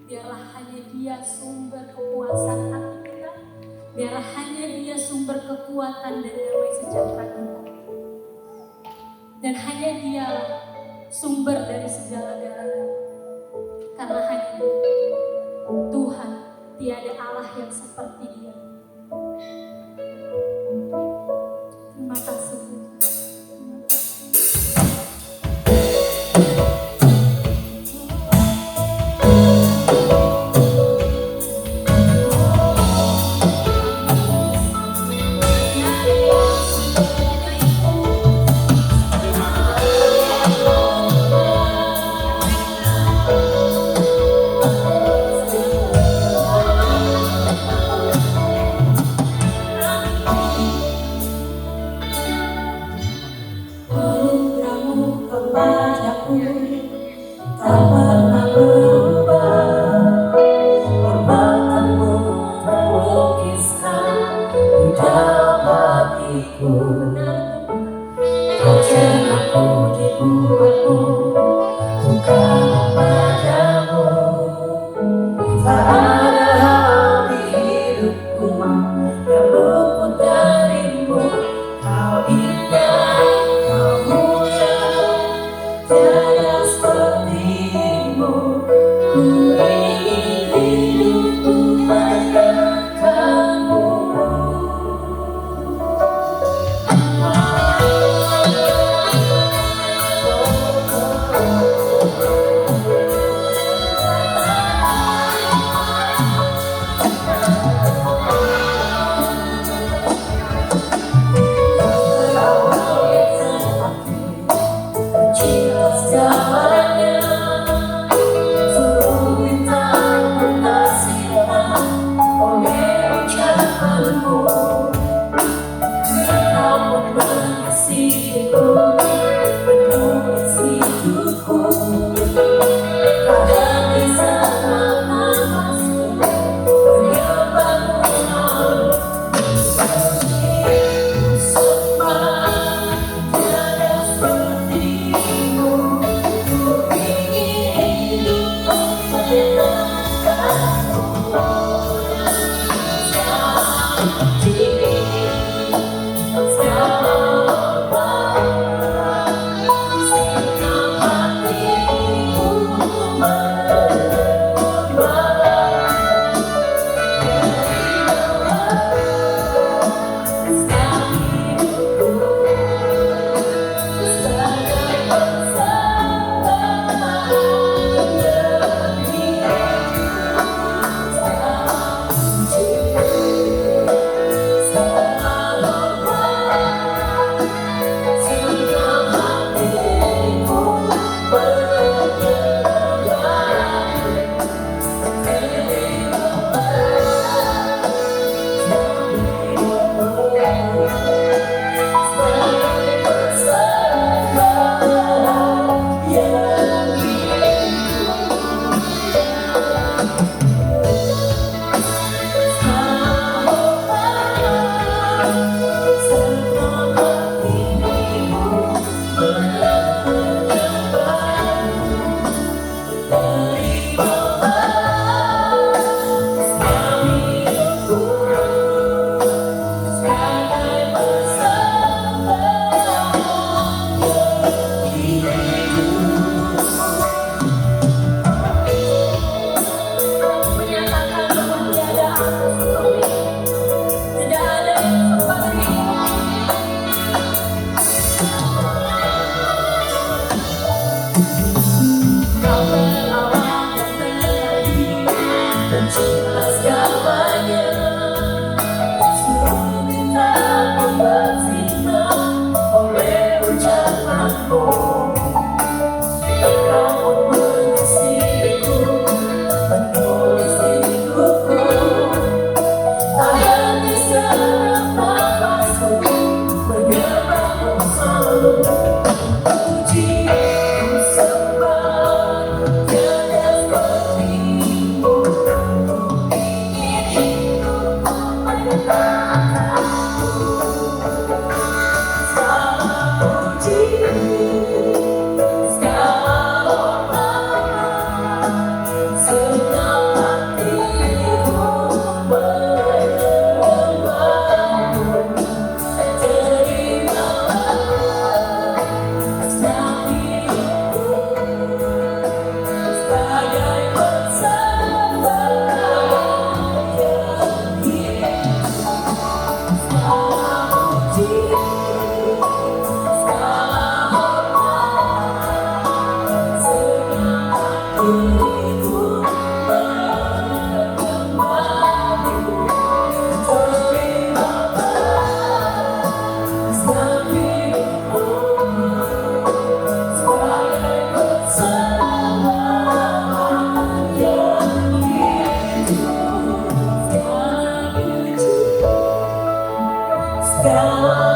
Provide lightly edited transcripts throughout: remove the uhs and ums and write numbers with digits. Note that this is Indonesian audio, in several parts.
Biarlah hanya Dia sumber kepuasan hati kita. Biarlah hanya Dia sumber kekuatan dan damai sejahtera kita. Dan hanya Dia sumber dari segala-galanya. Karena hanya Dia, Tuhan, tiada Allah yang seperti Dia. Terima kasih Tuhan.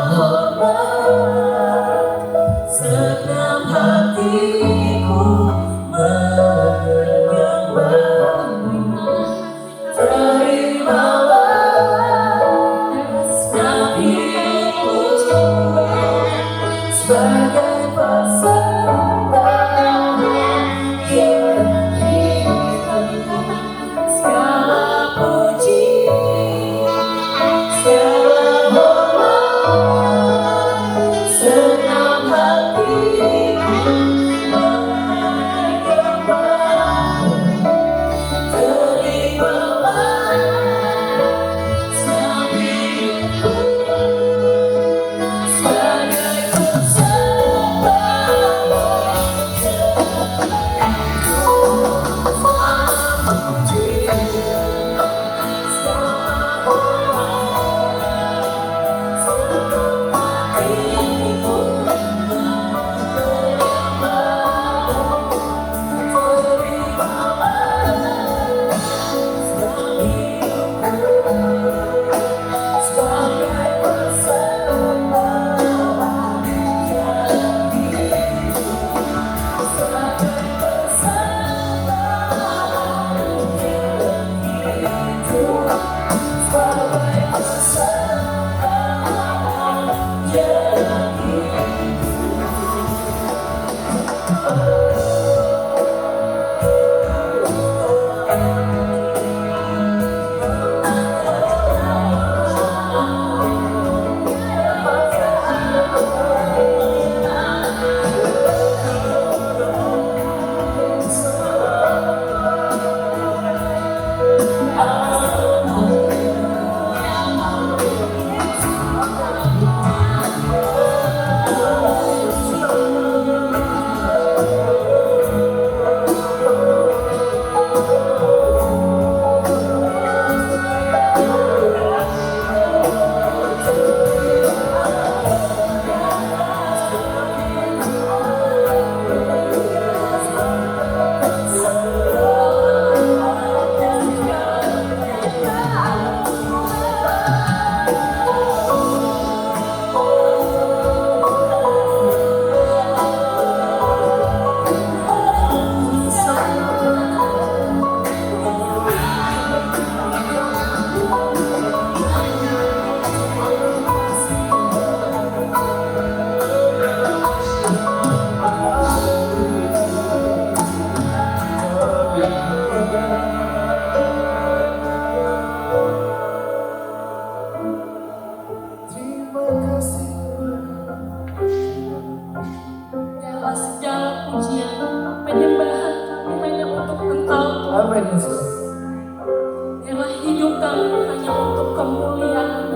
hormat, senang hatiku menyembahmu. Terimalah nafsu sebagai persembahan yang segala puji, segala hormat, senang hatiku menyembahmu. Terimalah nafsu sebagai persembahan. Biarlah segala pujian, penyembahan kami hanya untuk Engkau. Amin, Yesus. Biarlah hidup kami hanya untuk kemuliaan.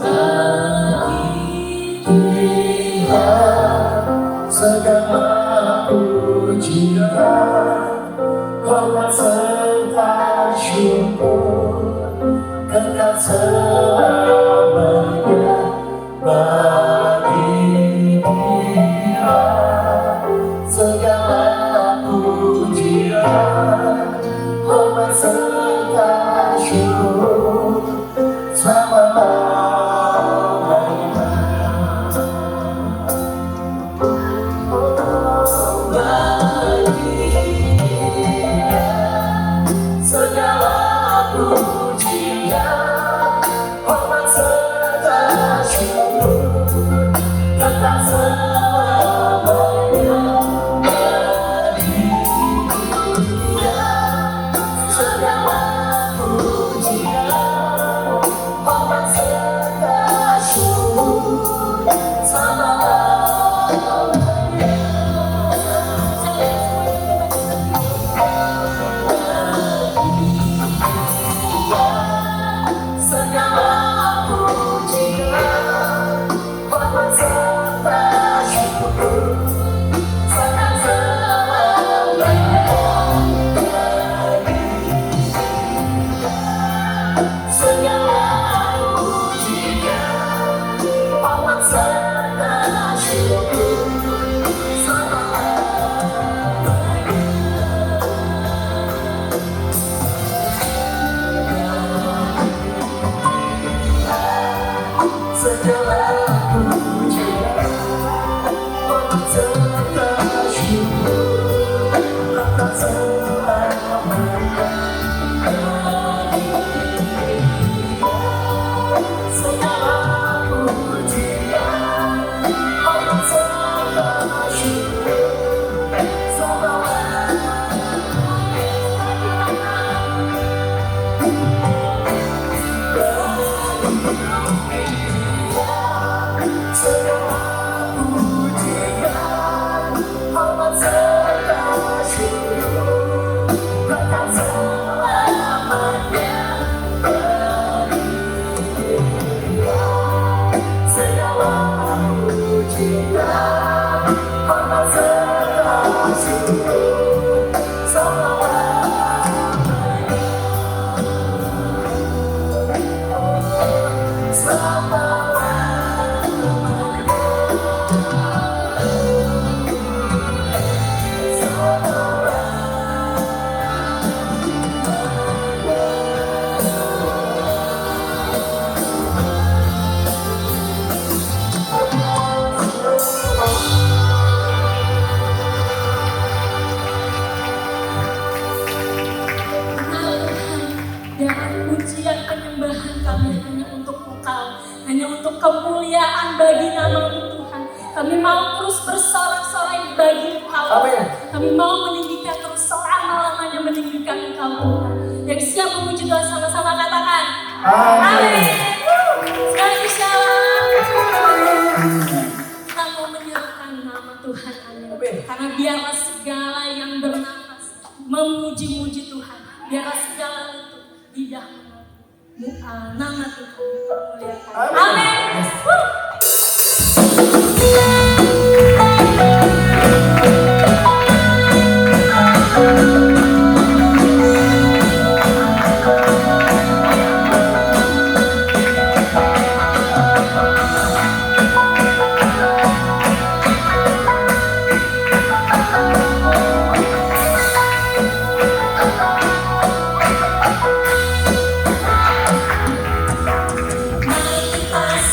Bagi Tuhan segala pujian, hormat serta syukur kekal selamanya. Bagi Dia segala pujian, hormat serta syukur selama-lamanya. Bagi Dia segala pujian, hormat serta syukur kekal selamanya. Bagi Dia segala pujian, hormat serta syukur selama-lamanya. Segala pujian, hormat serta syukur selama-lamanya. Bagi hanya untuk Engkau, hanya untuk kemuliaan bagi nama-Mu Tuhan. Kami mau terus bersorak-sorai bagi Engkau. Amin. Kami mau meninggikan terus selama-lamanya meninggikan Engkau Tuhan. Yang siap memuji Tuhan sama-sama katakan amin. Sekali lagi shalom. Kita mau menyerukan nama Tuhan, amin. Karena biarlah segala yang bernafas memuji-muji Tuhan. Biarlah segala lutut lidah nama Tuhan dipermuliakan. Amin. Mari kita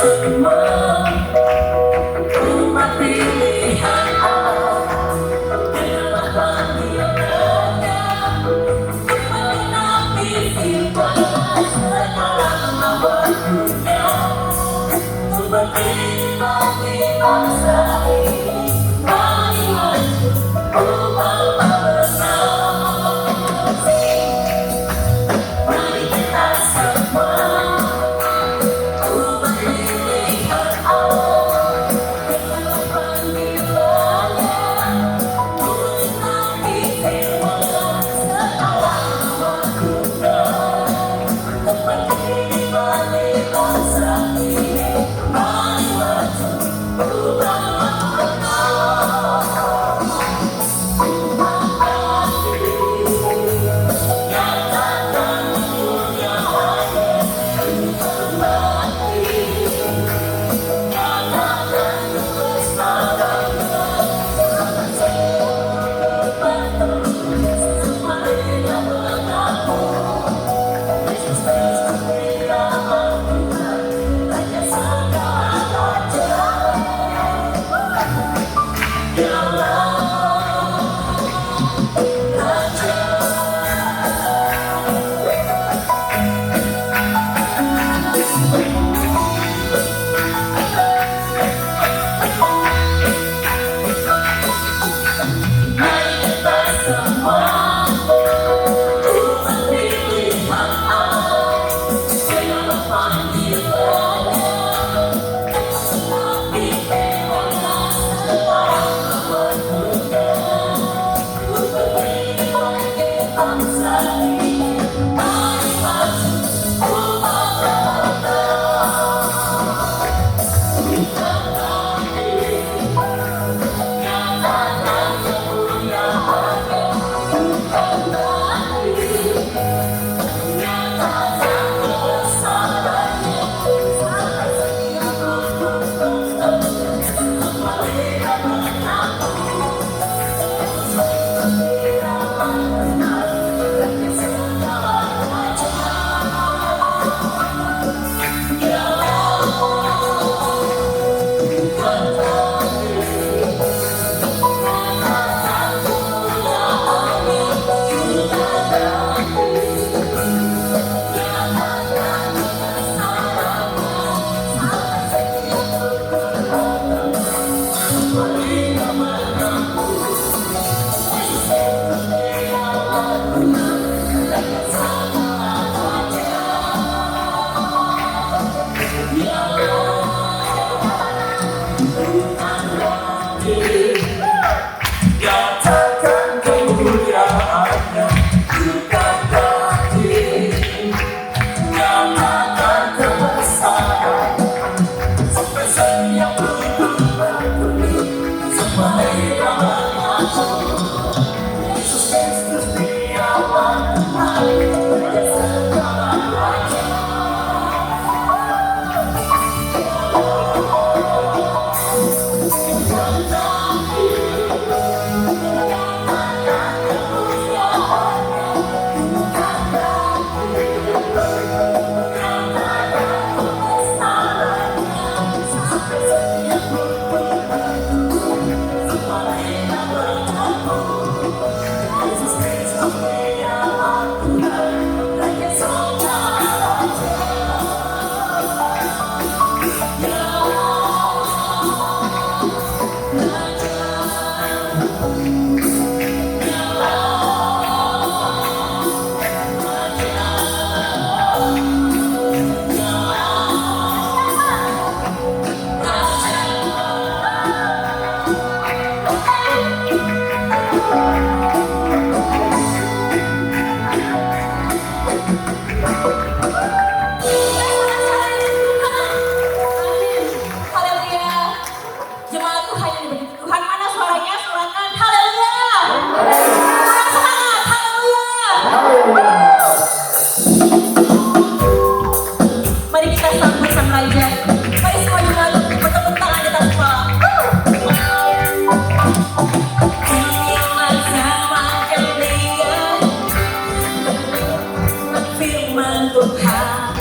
Tuhan.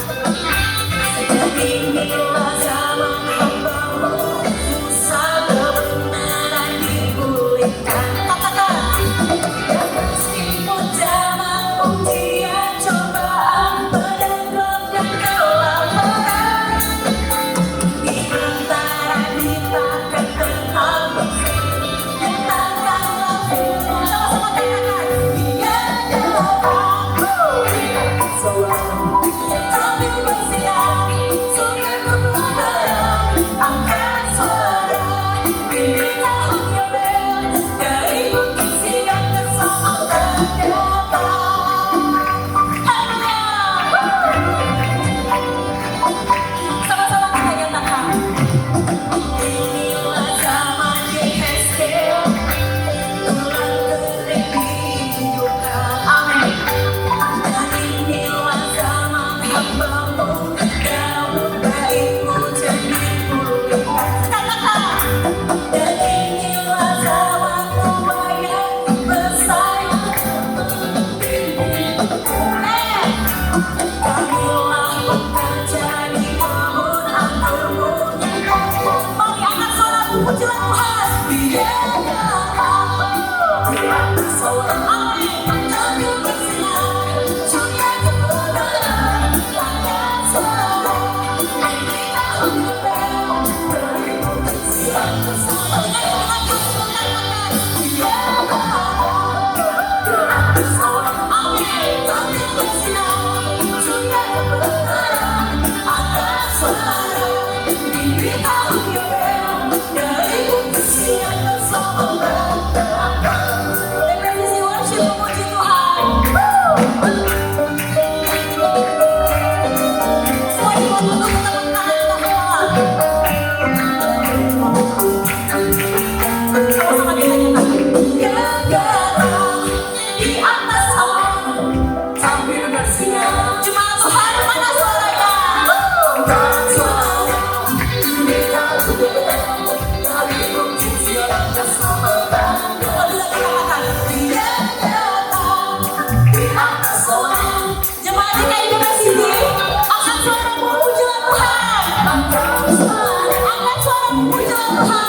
Sejak inilah zaman hamba-Mu, susah kebenaran dipulihkan. Katakan, dan meskipun zaman ujian, cobaan, pedang dan kelaparan, di antara kita akan tenang bersih, nyatakanlah firman. Sama-sama katakan, Dia adalah aku, sambil bersinar, surga kebenaran, angkat suara, ini tahun Yobel, dari bukit Sion keselamatan datang. Haleluya. Sama-sama kita nyatakan, inilah zaman Yehezkel, tulang kering dihidupkan. Amin. Dan inilah zaman hamba-Mu, Daud baikmu jadi pulihkan. Katakan, dan inilah zaman nubuat bersayap kamilah bekerja di kebun anggur-Mu. Mari angkat suara pujian Tuhan. Dia adalah aku, amin. Sambil bersinar, surga kebenaran, angkat suara, ini tahun Yobel, dari bukit Sion keselamatan. Dia adalah aku, amin. Sambil bersinar, surga kebenaran, angkat suara, ini tahun Yobel, dari bukit Sion keselamatan. Representasi worship memuji Tuhan. Semua dibantu untuk tepuk tangan kita semua. Sama-sama kita nyatakan, gagah di atas awan, sambil bersinar. Jemaat Tuhan, mana suaranya? Angkat suara, ini tahun Yobel, dari bukit Sion keselamatan. Lalu lagi katakan, Dia datang di atas awan. Jemaat DKI Bebas ini, angkat suara memujilah Tuhan. Angkat suara memujilah Tuhan.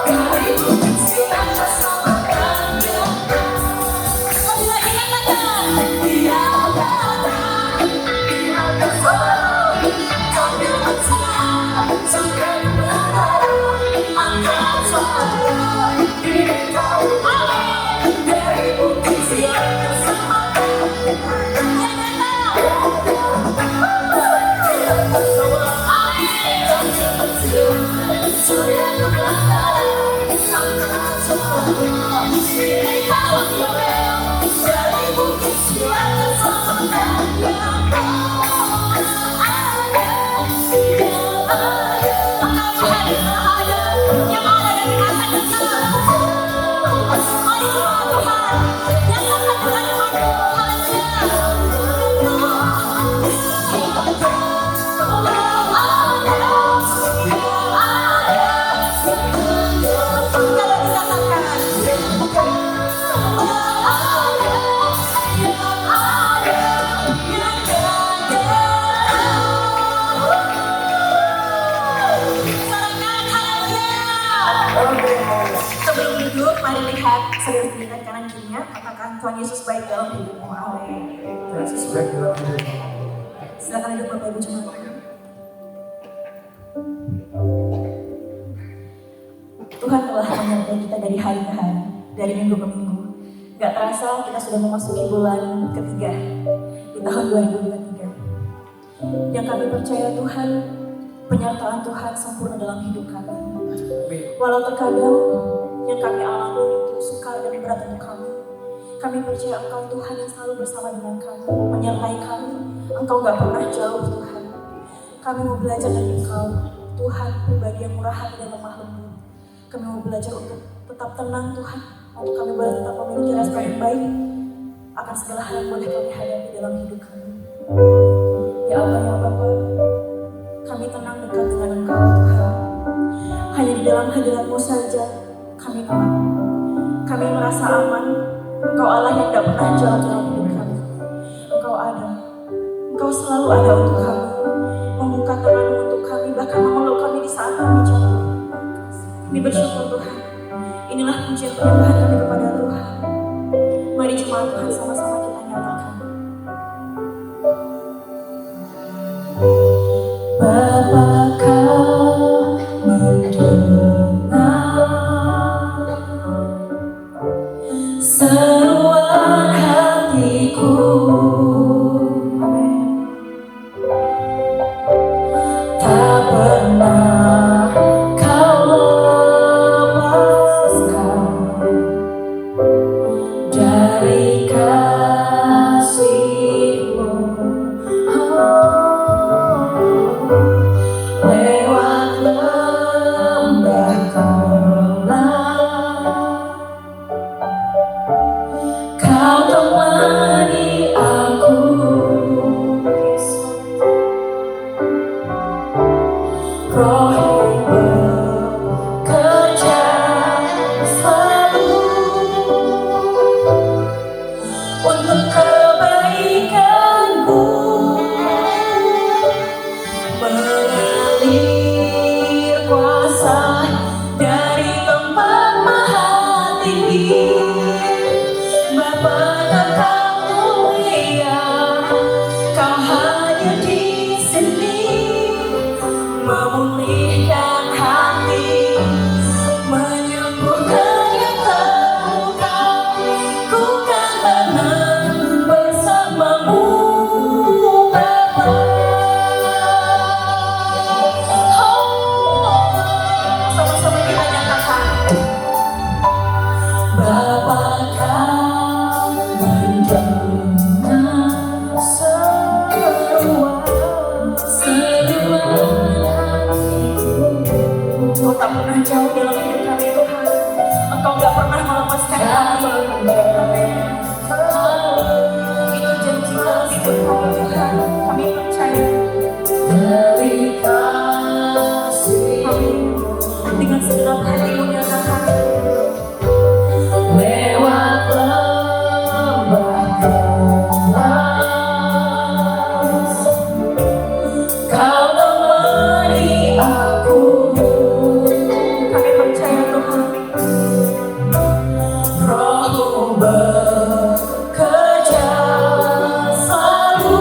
Dari bukit Sion keselamatan datang. Lalu lagi katakan, Dia datang di atas awan, sambil bersinar, surga kebenaran, angkat suara, ini tahun Yobel, dari bukit Sion keselamatan. Dia datang. Sebelum duduk, mari lihat saudara kiri kanan kirinya. Katakan, Tuhan Yesus baik dalam hidupmu. Amin. Yesus baik dalam hidupmu. Silakan duduk Bapak Ibu jemaat. Tuhan telah menyertai kita dari hari ke hari, dari minggu ke minggu. Gak terasa kita sudah memasuki bulan ketiga di tahun 2023. Yang kami percaya Tuhan, penyertaan Tuhan sempurna dalam hidup kami. Walau terkadang yang kami alami itu sukar dan berat untuk kami percaya Engkau Tuhan yang selalu bersama dengan kami, menyertai kami. Engkau gak pernah jauh Tuhan. Kami mau belajar dari Engkau, Tuhan, pribadi yang murah hati dan lemah lembut. Kami mau belajar untuk tetap tenang Tuhan, untuk kami boleh tetap memiliki respon yang baik akan segala hal yang boleh kami hadapi dalam hidup kami. Ya Allah ya Bapa, kami tenang dekat dengan Engkau Tuhan. Hanya di dalam hadirat-Mu saja kami tenang. Kami merasa aman. Engkau Allah yang tidak pernah jauh dalam hidup kami. Engkau ada. Engkau selalu ada untuk kami, membuka tangan untuk kami, bahkan memeluk kami di saat kami jatuh. Kami bersyukur Tuhan. Inilah pujian penyembahan kami kepada Tuhan. Mari jemaat Tuhan sama-sama kita nyatakan. Bapa kau mendengar seruan hatiku. Amin. Tak pernah kau lepaskan dari kasih-Mu. Lewat lembah gelap, Kau temani aku. Roh bekerja selalu untuk kebaikanku, mengalir kuasa dari tempat maha tinggi. Bapa Engkau mulia, Kau hanya di sini, memulihkan hati, menyembuhkan yang terluka. Ku kan tenang bersamamu, Bapa. Sama-sama kita nyatakan. Bapa kau mendengar seruan hatiku. Engkau tak pernah jauh dalam hidup kami Tuhan. Engkau tak pernah melepaskan kami. Itu janji dalam hidup kami Tuhan. Kami percaya. Dari kasih-Mu, dengan segenap hatimu nyatakan. Lewat lembah gelap, Kau temani aku. Kami percaya Tuhan. Roh-Mu bekerja selalu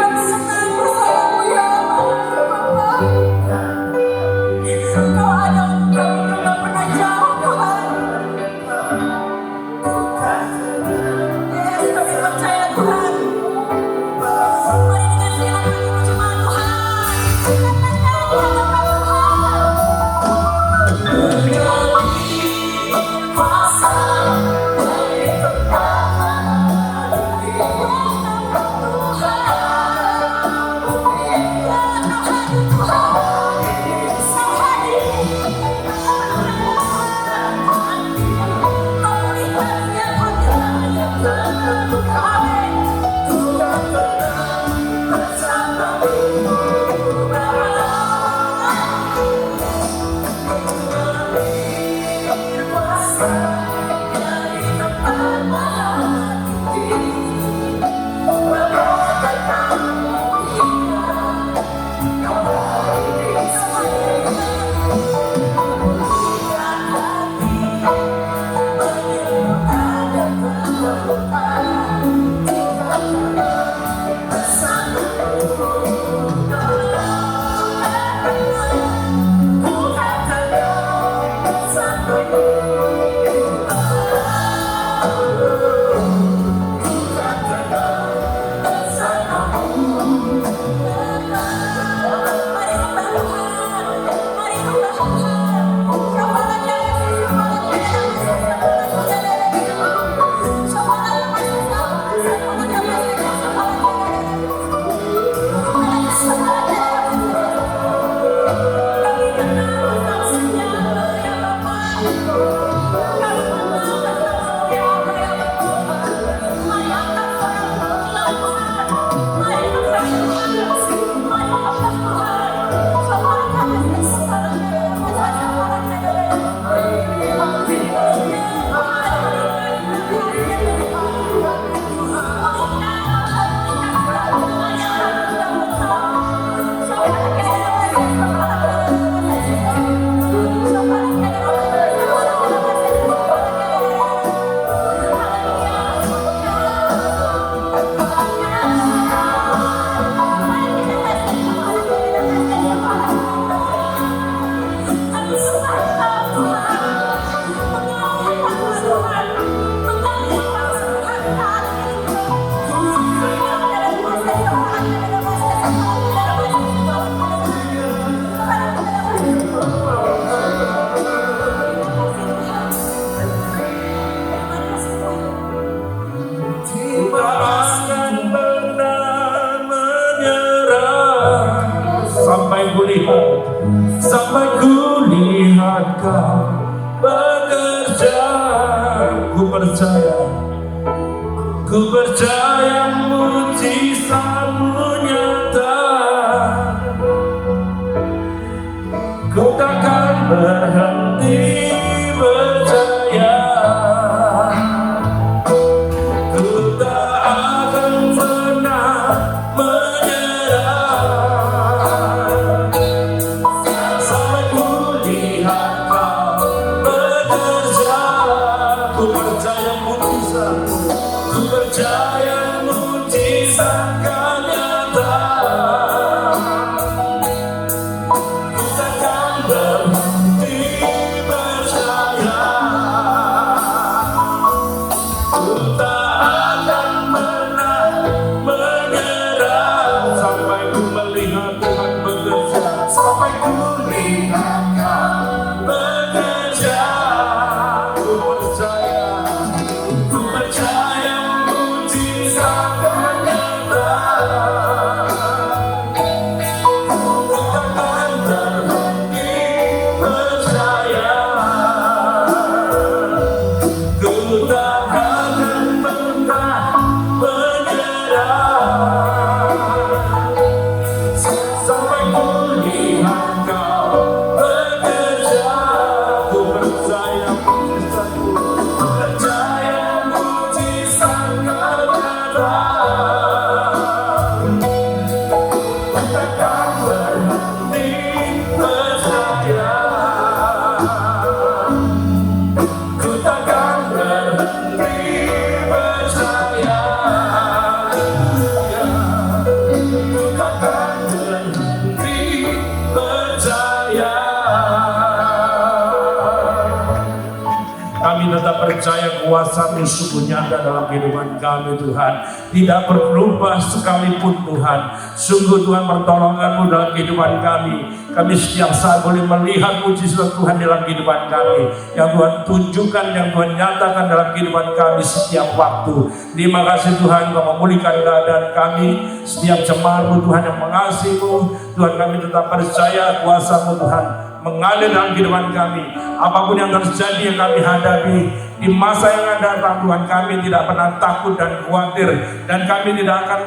Kami ku lihat kau bekerja. Ku percaya mujizatmu nyata. Ku takkan berhenti percaya. Ku tak akan pernah menyerah sampai ku lihat kau bekerja. Ku percaya mujizatmu, ku percaya mujizat kan nyata. Ku takkan berhenti percaya. Ku tak akan pernah menyerah sampai ku melihat Tuhan bekerja. Sampai ku lihat kau bekerja. Ku percaya mujizat kan nyata. Ku takkan berhenti percaya. Ku tak akan pernah menyerah sampai ku lihat kau bekerja. Ku percaya mujizatmu, ku percaya mujizat kan nyata. Ku takkan berhenti percaya. Ku takkan berhenti percaya. Ku takkan berhenti percaya. Kami tetap percaya kuasa-Mu sungguh nyata dalam kehidupan kami Tuhan. Tidak berubah sekalipun Tuhan. Sungguh Tuhan pertolongan-Mu dalam kehidupan kami. Kami setiap saat boleh melihat mujizat Tuhan dalam kehidupan kami. Yang Tuhan tunjukkan, yang Tuhan nyatakan dalam kehidupan kami setiap waktu. Terima kasih Tuhan Kau memulihkan keadaan kami. Setiap jemaat-Mu Tuhan yang mengasihi-Mu. Tuhan kami tetap percaya kuasa-Mu Tuhan mengalir dalam kehidupan kami. Apapun yang terjadi yang kami hadapi di masa yang akan datang, Tuhan kami tidak pernah takut dan khawatir, dan kami tidak akan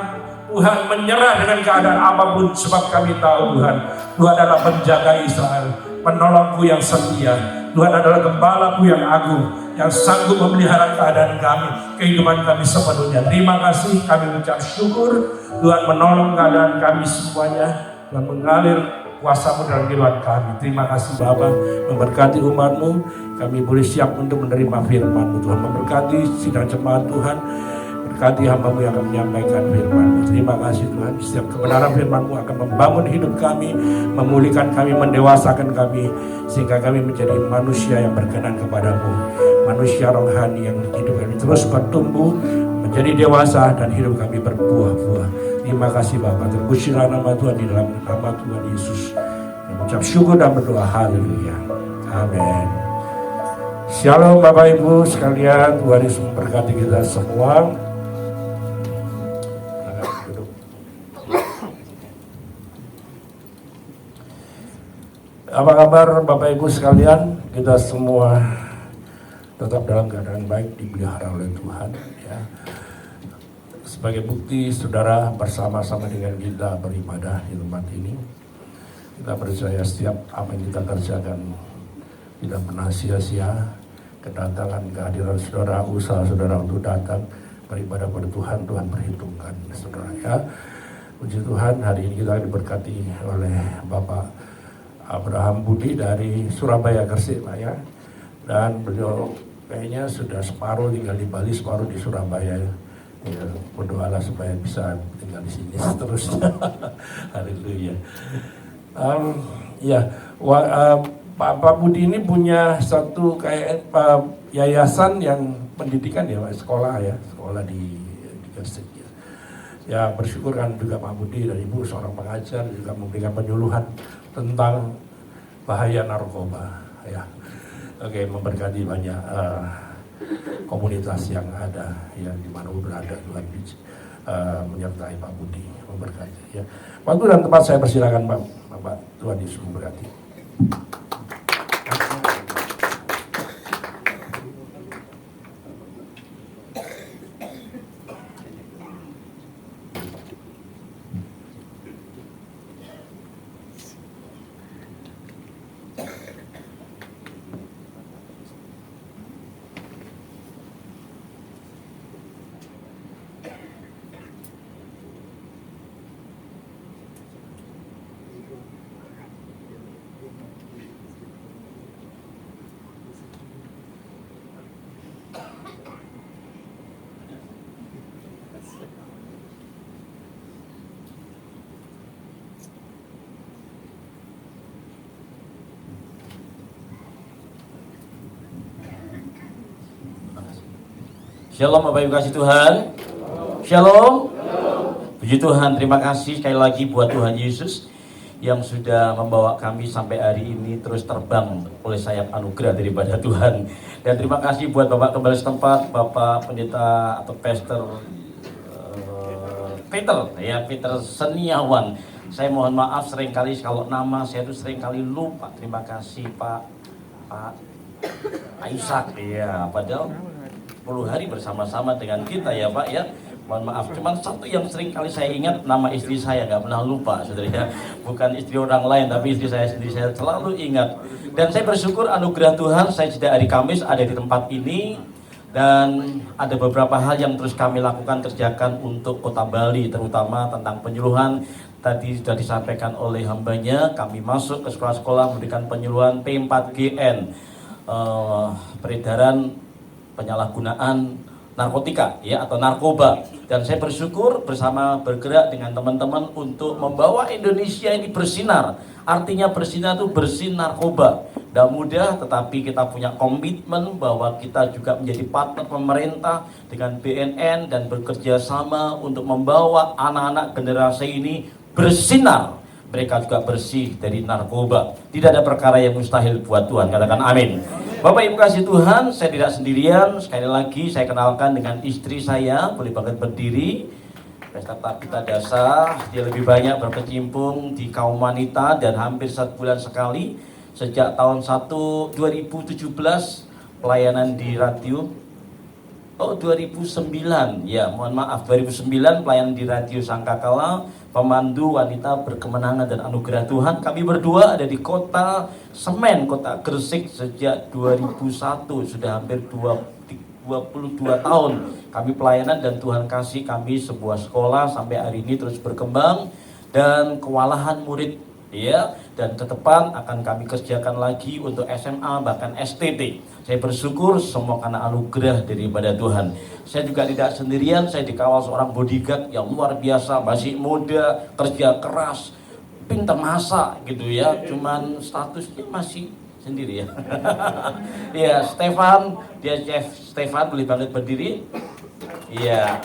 Tuhan menyerah dengan keadaan apapun, sebab kami tahu Tuhan adalah penjaga Israel, penolongku yang setia. Tuhan adalah gembalaku yang agung, yang sanggup memelihara keadaan kami, kehidupan kami sepenuhnya. Terima kasih, kami mengucap syukur Tuhan menolong keadaan kami semuanya. Tuhan mengalir kuasa-Mu dalam kehidupan kami. Terima kasih Bapa, memberkati umat-Mu. Kami boleh siap untuk menerima firman-Mu Tuhan. Memberkati sidang jemaat Tuhan. Berkati hamba-Mu yang akan menyampaikan firman-Mu. Terima kasih Tuhan. Setiap kebenaran firman-Mu akan membangun hidup kami, memulihkan kami, mendewasakan kami, sehingga kami menjadi manusia yang berkenan kepada-Mu. Manusia rohani yang hidup kami terus bertumbuh, menjadi dewasa, dan hidup kami berbuah-buah. Terima kasih Bapa. Terpujilah nama Tuhan di dalam nama Tuhan Yesus. Mengucap syukur dan berdoa. Haleluya. Amin. Shalom Bapak Ibu sekalian. Tuhan Yesus memberkati kita semua. Apa kabar Bapak Ibu sekalian? Kita semua tetap dalam keadaan baik, dipelihara oleh Tuhan ya. Sebagai bukti saudara bersama-sama dengan kita beribadah di tempat ini, kita percaya setiap apa yang kita kerjakan tidak pernah sia-sia. Kedatangan, kehadiran saudara, usaha saudara untuk datang beribadah pada Tuhan, Tuhan perhitungkan saudara ya. Puji Tuhan, hari ini kita diberkati oleh Bapak Abraham Budi dari Surabaya Gresik Pak ya. Dan beliau kayaknya sudah separuh tinggal di Bali, separuh di Surabaya ya. Berdoalah supaya bisa tinggal di sini seterusnya. Haleluya. Pak Budi ini punya satu kayak yayasan yang pendidikan ya, sekolah di Gresik ya. Ya bersyukur kan juga Pak Budi dan Ibu seorang pengajar juga memberikan penyuluhan tentang bahaya narkoba ya. Oke, memberkati banyak komunitas yang ada yang di mana berada Tuhan menyertai Pak Budi, memberkati ya. Waktu dan tempat saya persilakan Bapak. Tuhan Yesus memberkati. Shalom Bapak Ibu kasih Tuhan. Shalom. Puji Tuhan, terima kasih sekali lagi buat Tuhan Yesus yang sudah membawa kami sampai hari ini terus terbang oleh sayap anugerah daripada Tuhan. Dan terima kasih buat Bapak Gembala setempat, Bapak Pendeta atau Pastor Peter Seniawan. Saya mohon maaf seringkali kalau nama saya itu seringkali lupa. Terima kasih Pak Aisyah. Ya, padahal 10 hari bersama-sama dengan kita ya Pak ya. Mohon maaf, cuman satu yang sering kali saya ingat, nama istri saya nggak pernah lupa saudara ya. Bukan istri orang lain tapi istri saya sendiri, saya selalu ingat. Dan saya bersyukur anugerah Tuhan, saya sejak hari Kamis ada di tempat ini. Dan ada beberapa hal yang terus kami lakukan, kerjakan untuk Kota Bali, terutama tentang penyuluhan. Tadi sudah disampaikan oleh hambanya, kami masuk ke sekolah-sekolah memberikan penyuluhan P4GN, peredaran penyalahgunaan narkotika ya atau narkoba. Dan saya bersyukur bersama bergerak dengan teman-teman untuk membawa Indonesia ini bersinar. Artinya bersinar itu bersih narkoba. Tidak mudah, tetapi kita punya komitmen bahwa kita juga menjadi partner pemerintah dengan BNN dan bekerja sama untuk membawa anak-anak generasi ini bersinar. Mereka juga bersih dari narkoba. Tidak ada perkara yang mustahil buat Tuhan. Katakan amin. Bapak Ibu kasih Tuhan, saya tidak sendirian. Sekali lagi saya kenalkan dengan istri saya, boleh banget berdiri. Pesta Tabita Dasa, dia lebih banyak berkecimpung di kaum wanita dan hampir 1 bulan sekali. Sejak tahun 2017 pelayanan di radio. 2009, ya mohon maaf, 2009 pelayanan di radio Sangkakala, pemandu wanita berkemenangan dan anugerah Tuhan. Kami berdua ada di kota Semen, kota Gresik sejak 2001, sudah hampir 22 tahun kami pelayanan dan Tuhan kasih kami sebuah sekolah sampai hari ini terus berkembang dan kewalahan murid ya, dan ke depan akan kami kerjakan lagi untuk SMA bahkan STT. Saya bersyukur semua karena anugerah daripada Tuhan. Saya juga tidak sendirian, saya dikawal seorang bodyguard yang luar biasa, masih muda, kerja keras, pintar masak gitu ya, cuman statusnya masih sendiri ya. Ya, Stefan, dia Chef Stefan, boleh banget berdiri. Iya.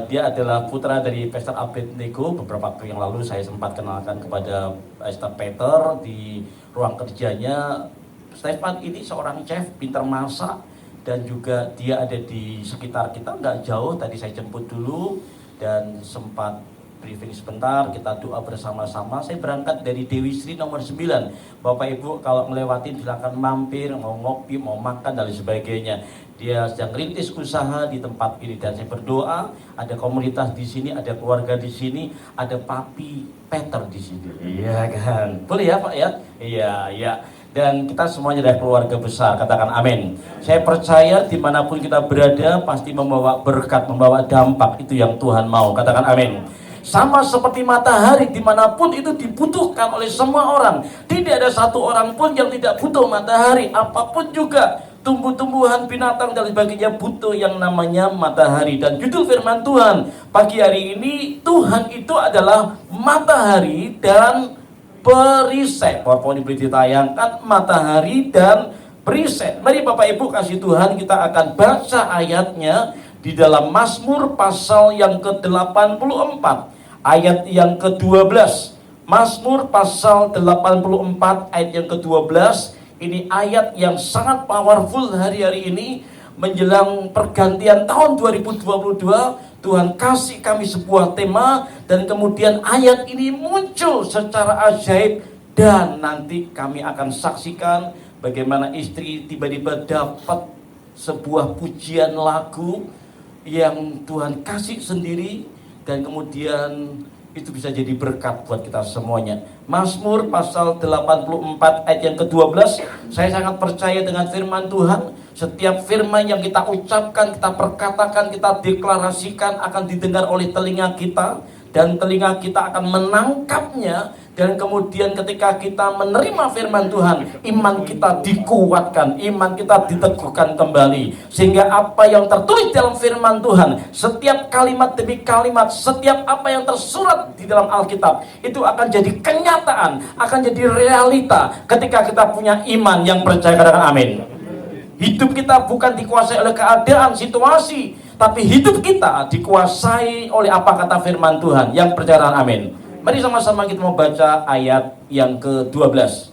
Dia adalah putra dari Pastor Abednego. Beberapa waktu yang lalu saya sempat kenalkan kepada Pastor Peter di ruang kerjanya. Stefan ini seorang chef, pintar masak, dan juga dia ada di sekitar kita, nggak jauh. Tadi saya jemput dulu dan sempat briefing sebentar, kita doa bersama-sama. Saya berangkat dari Dewi Sri nomor 9. Bapak Ibu kalau melewati silakan mampir, mau ngopi, mau makan dan lain sebagainya. Dia sedang rintis usaha di tempat ini dan saya berdoa ada komunitas di sini, ada keluarga di sini, ada Papi Peter di sini. Iya kan? Boleh ya Pak ya? Iya, iya. Dan kita semuanya adalah keluarga besar, katakan amin. Saya percaya dimanapun kita berada pasti membawa berkat, membawa dampak, itu yang Tuhan mau, katakan amin. Sama seperti matahari, dimanapun itu dibutuhkan oleh semua orang. Tidak ada satu orang pun yang tidak butuh matahari. Apapun juga, tumbuh-tumbuhan, binatang dan sebagainya butuh yang namanya matahari. Dan judul firman Tuhan pagi hari ini, Tuhan itu adalah matahari dan perisai. PowerPoint boleh ditayangkan, matahari dan perisai. Mari Bapak Ibu kasih Tuhan, kita akan baca ayatnya di dalam Mazmur pasal yang ke-84 ayat yang ke-12. Mazmur pasal 84 ayat yang ke-12. Ini ayat yang sangat powerful hari-hari ini menjelang pergantian tahun 2022. Tuhan kasih kami sebuah tema, dan kemudian ayat ini muncul secara ajaib, dan nanti kami akan saksikan bagaimana istri tiba-tiba dapat sebuah pujian lagu yang Tuhan kasih sendiri, dan kemudian itu bisa jadi berkat buat kita semuanya. Mazmur pasal 84 ayat yang ke-12, saya sangat percaya dengan firman Tuhan. Setiap firman yang kita ucapkan, kita perkatakan, kita deklarasikan akan didengar oleh telinga kita, dan telinga kita akan menangkapnya, dan kemudian ketika kita menerima firman Tuhan, iman kita dikuatkan, iman kita diteguhkan kembali, sehingga apa yang tertulis dalam firman Tuhan, setiap kalimat demi kalimat, setiap apa yang tersurat di dalam Alkitab, itu akan jadi kenyataan, akan jadi realita ketika kita punya iman yang percaya. Katakan amin. Hidup kita bukan dikuasai oleh keadaan, situasi, tapi hidup kita dikuasai oleh apa kata firman Tuhan. Yang percaya, amin. Mari sama-sama kita mau baca ayat yang ke-12.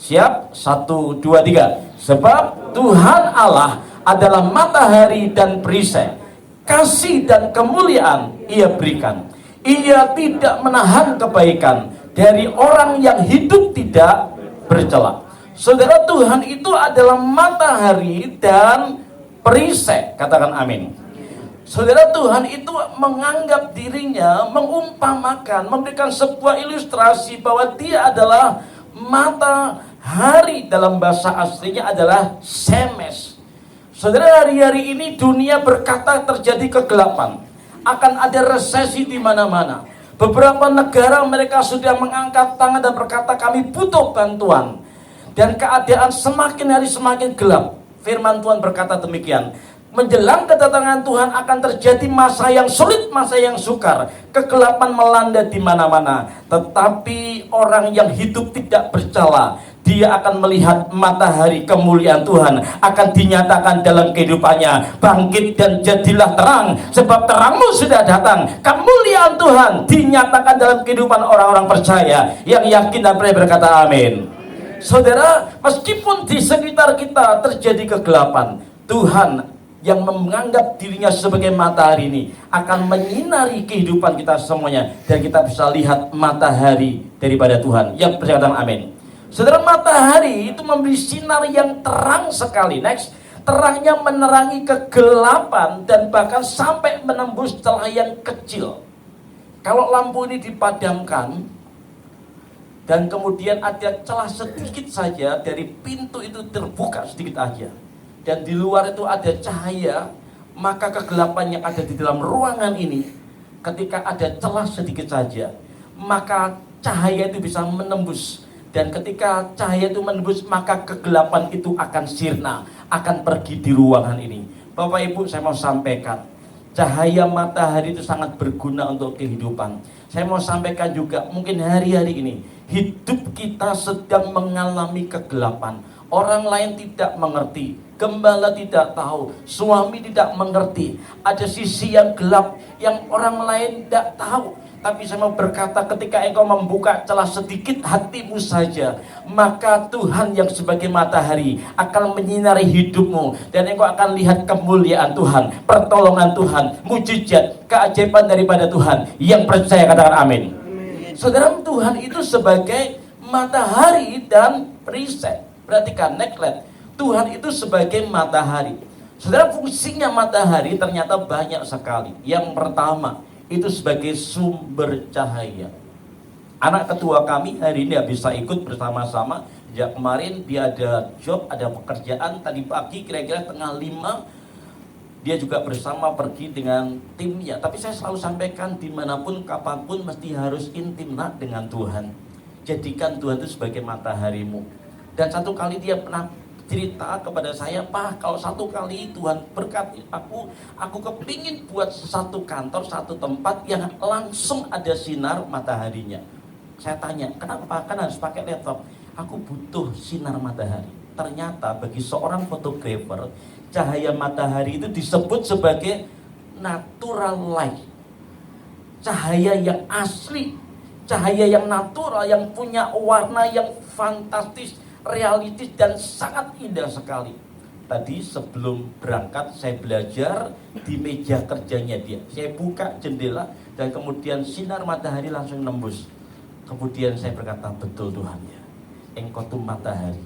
Siap? 1, 2, 3. Sebab Tuhan Allah adalah matahari dan perisai, kasih dan kemuliaan Ia berikan. Ia tidak menahan kebaikan dari orang yang hidup tidak bercela. Saudara, Tuhan itu adalah matahari dan perisai. Katakan amin. Saudara, Tuhan itu menganggap dirinya, mengumpamakan, memberikan sebuah ilustrasi bahwa Dia adalah matahari. Dalam bahasa aslinya adalah Shemesh. Saudara, hari-hari ini dunia berkata terjadi kegelapan, akan ada resesi di mana-mana. Beberapa negara mereka sudah mengangkat tangan dan berkata kami butuh bantuan. Dan keadaan semakin hari semakin gelap. Firman Tuhan berkata demikian. Menjelang kedatangan Tuhan akan terjadi masa yang sulit, masa yang sukar. Kegelapan melanda di mana-mana. Tetapi orang yang hidup tidak bercela, dia akan melihat matahari kemuliaan Tuhan akan dinyatakan dalam kehidupannya. Bangkit dan jadilah terang, sebab terangmu sudah datang. Kemuliaan Tuhan dinyatakan dalam kehidupan orang-orang percaya yang yakin dan percaya. Berkata amin. Saudara, meskipun di sekitar kita terjadi kegelapan, Tuhan yang menganggap dirinya sebagai matahari ini akan menyinari kehidupan kita semuanya, dan kita bisa lihat matahari daripada Tuhan. Yang percaya amin. Saudara, matahari itu memberi sinar yang terang sekali. Next, terangnya menerangi kegelapan dan bahkan sampai menembus celah yang kecil. Kalau lampu ini dipadamkan dan kemudian ada celah sedikit saja, dari pintu itu terbuka sedikit aja, dan di luar itu ada cahaya, maka kegelapan yang ada di dalam ruangan ini, ketika ada celah sedikit saja, maka cahaya itu bisa menembus. Dan ketika cahaya itu menembus, maka kegelapan itu akan sirna, akan pergi di ruangan ini. Bapak Ibu, saya mau sampaikan, cahaya matahari itu sangat berguna untuk kehidupan. Saya mau sampaikan juga, mungkin hari-hari ini hidup kita sedang mengalami kegelapan. Orang lain tidak mengerti, gembala tidak tahu, suami tidak mengerti. Ada sisi yang gelap yang orang lain tidak tahu. Tapi saya mau berkata, ketika engkau membuka celah sedikit hatimu saja, maka Tuhan yang sebagai matahari akan menyinari hidupmu, dan engkau akan lihat kemuliaan Tuhan, pertolongan Tuhan, mujizat, keajaiban daripada Tuhan. Yang percaya katakan amin. Saudara, Tuhan itu sebagai matahari dan perisai. Perhatikan, next, Tuhan itu sebagai matahari. Saudara, fungsinya matahari ternyata banyak sekali. Yang pertama, itu sebagai sumber cahaya. Anak ketua kami hari ini bisa ikut bersama-sama. Sejak kemarin dia ada job, ada pekerjaan. Tadi pagi kira-kira 4:30 dia juga bersama pergi dengan timnya. Tapi saya selalu sampaikan, dimanapun, kapanpun mesti harus intim dengan Tuhan. Jadikan Tuhan itu sebagai mataharimu. Dan satu kali dia pernah cerita kepada saya, Pak, kalau satu kali Tuhan berkati aku kepingin buat satu kantor, satu tempat yang langsung ada sinar mataharinya. Saya tanya, kenapa? Kan harus pakai laptop. Aku butuh sinar matahari. Ternyata bagi seorang fotografer, cahaya matahari itu disebut sebagai natural light. Cahaya yang asli, cahaya yang natural, yang punya warna yang fantastis, realistis, dan sangat indah sekali. tadi sebelum berangkat saya belajar di meja kerjanya dia. Saya buka jendela dan kemudian sinar matahari langsung nembus. Kemudian saya berkata, betul Tuhan ya, Engkau tuh matahari.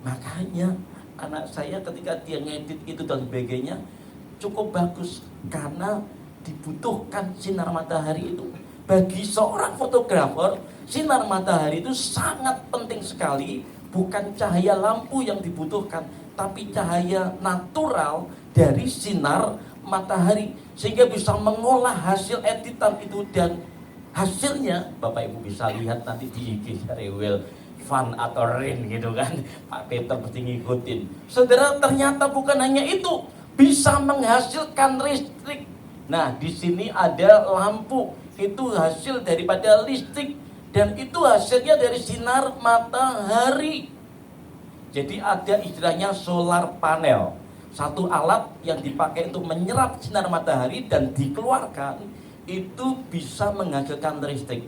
Makanya anak saya ketika dia ngedit itu dan sebagainya cukup bagus karena dibutuhkan sinar matahari itu. Bagi seorang fotografer, sinar matahari itu sangat penting sekali. Bukan cahaya lampu yang dibutuhkan, tapi cahaya natural dari sinar matahari, sehingga bisa mengolah hasil editan itu. Dan hasilnya Bapak Ibu bisa lihat nanti di IG Rewel Fun atau Rain gitu kan. Pak Peter pasti ngikutin. Saudara, ternyata bukan hanya itu, bisa menghasilkan listrik. Nah, di sini ada lampu, itu hasil daripada listrik. Dan itu hasilnya dari sinar matahari. Jadi ada istilahnya solar panel. Satu alat yang dipakai untuk menyerap sinar matahari dan dikeluarkan, itu bisa menghasilkan listrik.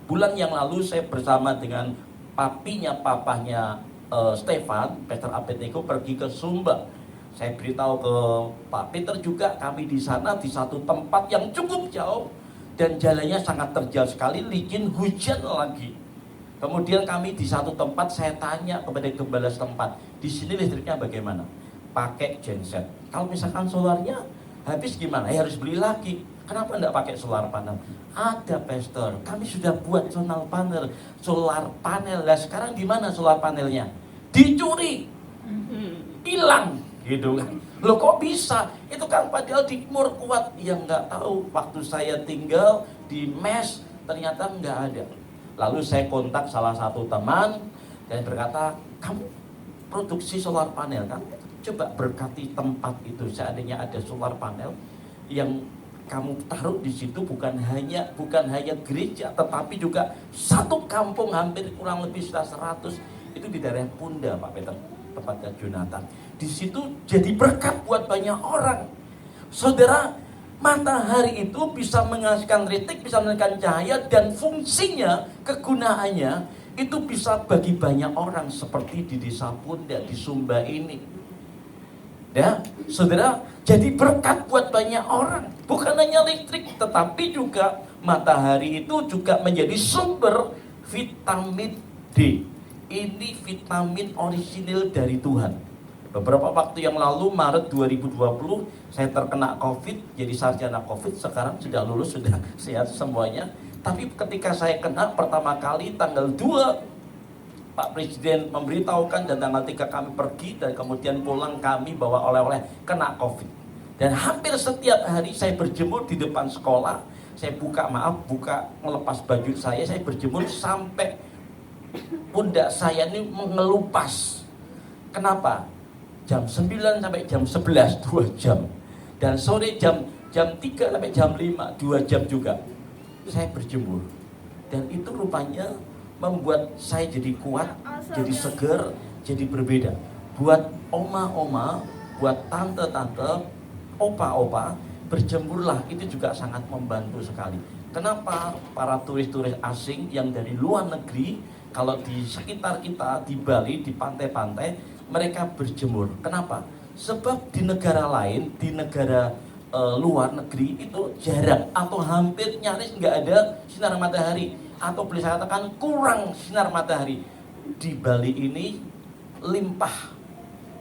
Bulan yang lalu saya bersama dengan papahnya Stefan, Pastor Abednego pergi ke Sumba. Saya beritahu ke Pak Peter juga, kami di sana di satu tempat yang cukup jauh. Dan jalannya sangat terjal sekali, licin, hujan lagi. Kemudian kami di satu tempat, saya tanya kepada gembala setempat, di sini listriknya bagaimana? Pakai genset. Kalau misalkan solarnya habis gimana? Ya harus beli lagi. Kenapa enggak pakai solar panel? Ada pastor, kami sudah buat solar panel. Lah sekarang di mana solar panelnya? Dicuri, hilang, gitu kan? Loh kok bisa? Itu kan padahal di Mur kuat. Yang nggak tahu, waktu saya tinggal di mes ternyata nggak ada. Lalu saya kontak salah satu teman dan berkata, kamu produksi solar panel kan? Coba berkati tempat itu, seandainya ada solar panel yang kamu taruh di situ, bukan hanya gereja, tetapi juga satu kampung hampir kurang lebih sudah 100 itu di daerah Punda, Pak Peter, tempatnya Jonathan. Di situ jadi berkat buat banyak orang. Saudara, matahari itu bisa menghasilkan listrik, bisa menghasilkan cahaya, dan fungsinya, kegunaannya itu bisa bagi banyak orang seperti di desa Punda, di Sumba ini. Ya, saudara, jadi berkat buat banyak orang. Bukan hanya listrik, tetapi juga matahari itu juga menjadi sumber vitamin D. Ini vitamin orisinil dari Tuhan. Beberapa waktu yang lalu, Maret 2020, saya terkena COVID, jadi sarjana COVID, sekarang sudah lulus, sudah sehat semuanya. Tapi ketika saya kena pertama kali tanggal 2, Pak Presiden memberitahukan, dan tanggal 3 kami pergi, dan kemudian pulang kami bawa oleh-oleh, kena COVID. Dan hampir setiap hari saya berjemur di depan sekolah, saya buka ngelepas baju saya berjemur sampai pundak saya ini mengelupas. Kenapa? Jam 9 sampai jam 11, 2 jam. Dan sore jam 3 sampai jam 5, 2 jam juga. Saya berjemur. Dan itu rupanya membuat saya jadi kuat, jadi seger, jadi berbeda. Buat oma-oma, buat tante-tante, opa-opa, berjemurlah, itu juga sangat membantu sekali. Kenapa para turis-turis asing yang dari luar negeri, kalau di sekitar kita, di Bali, di pantai-pantai, mereka berjemur. Kenapa? Sebab di negara lain, di negara luar negeri itu jarang atau hampir nyaris nggak ada sinar matahari, atau boleh saya katakan kurang sinar matahari. Di Bali ini limpah,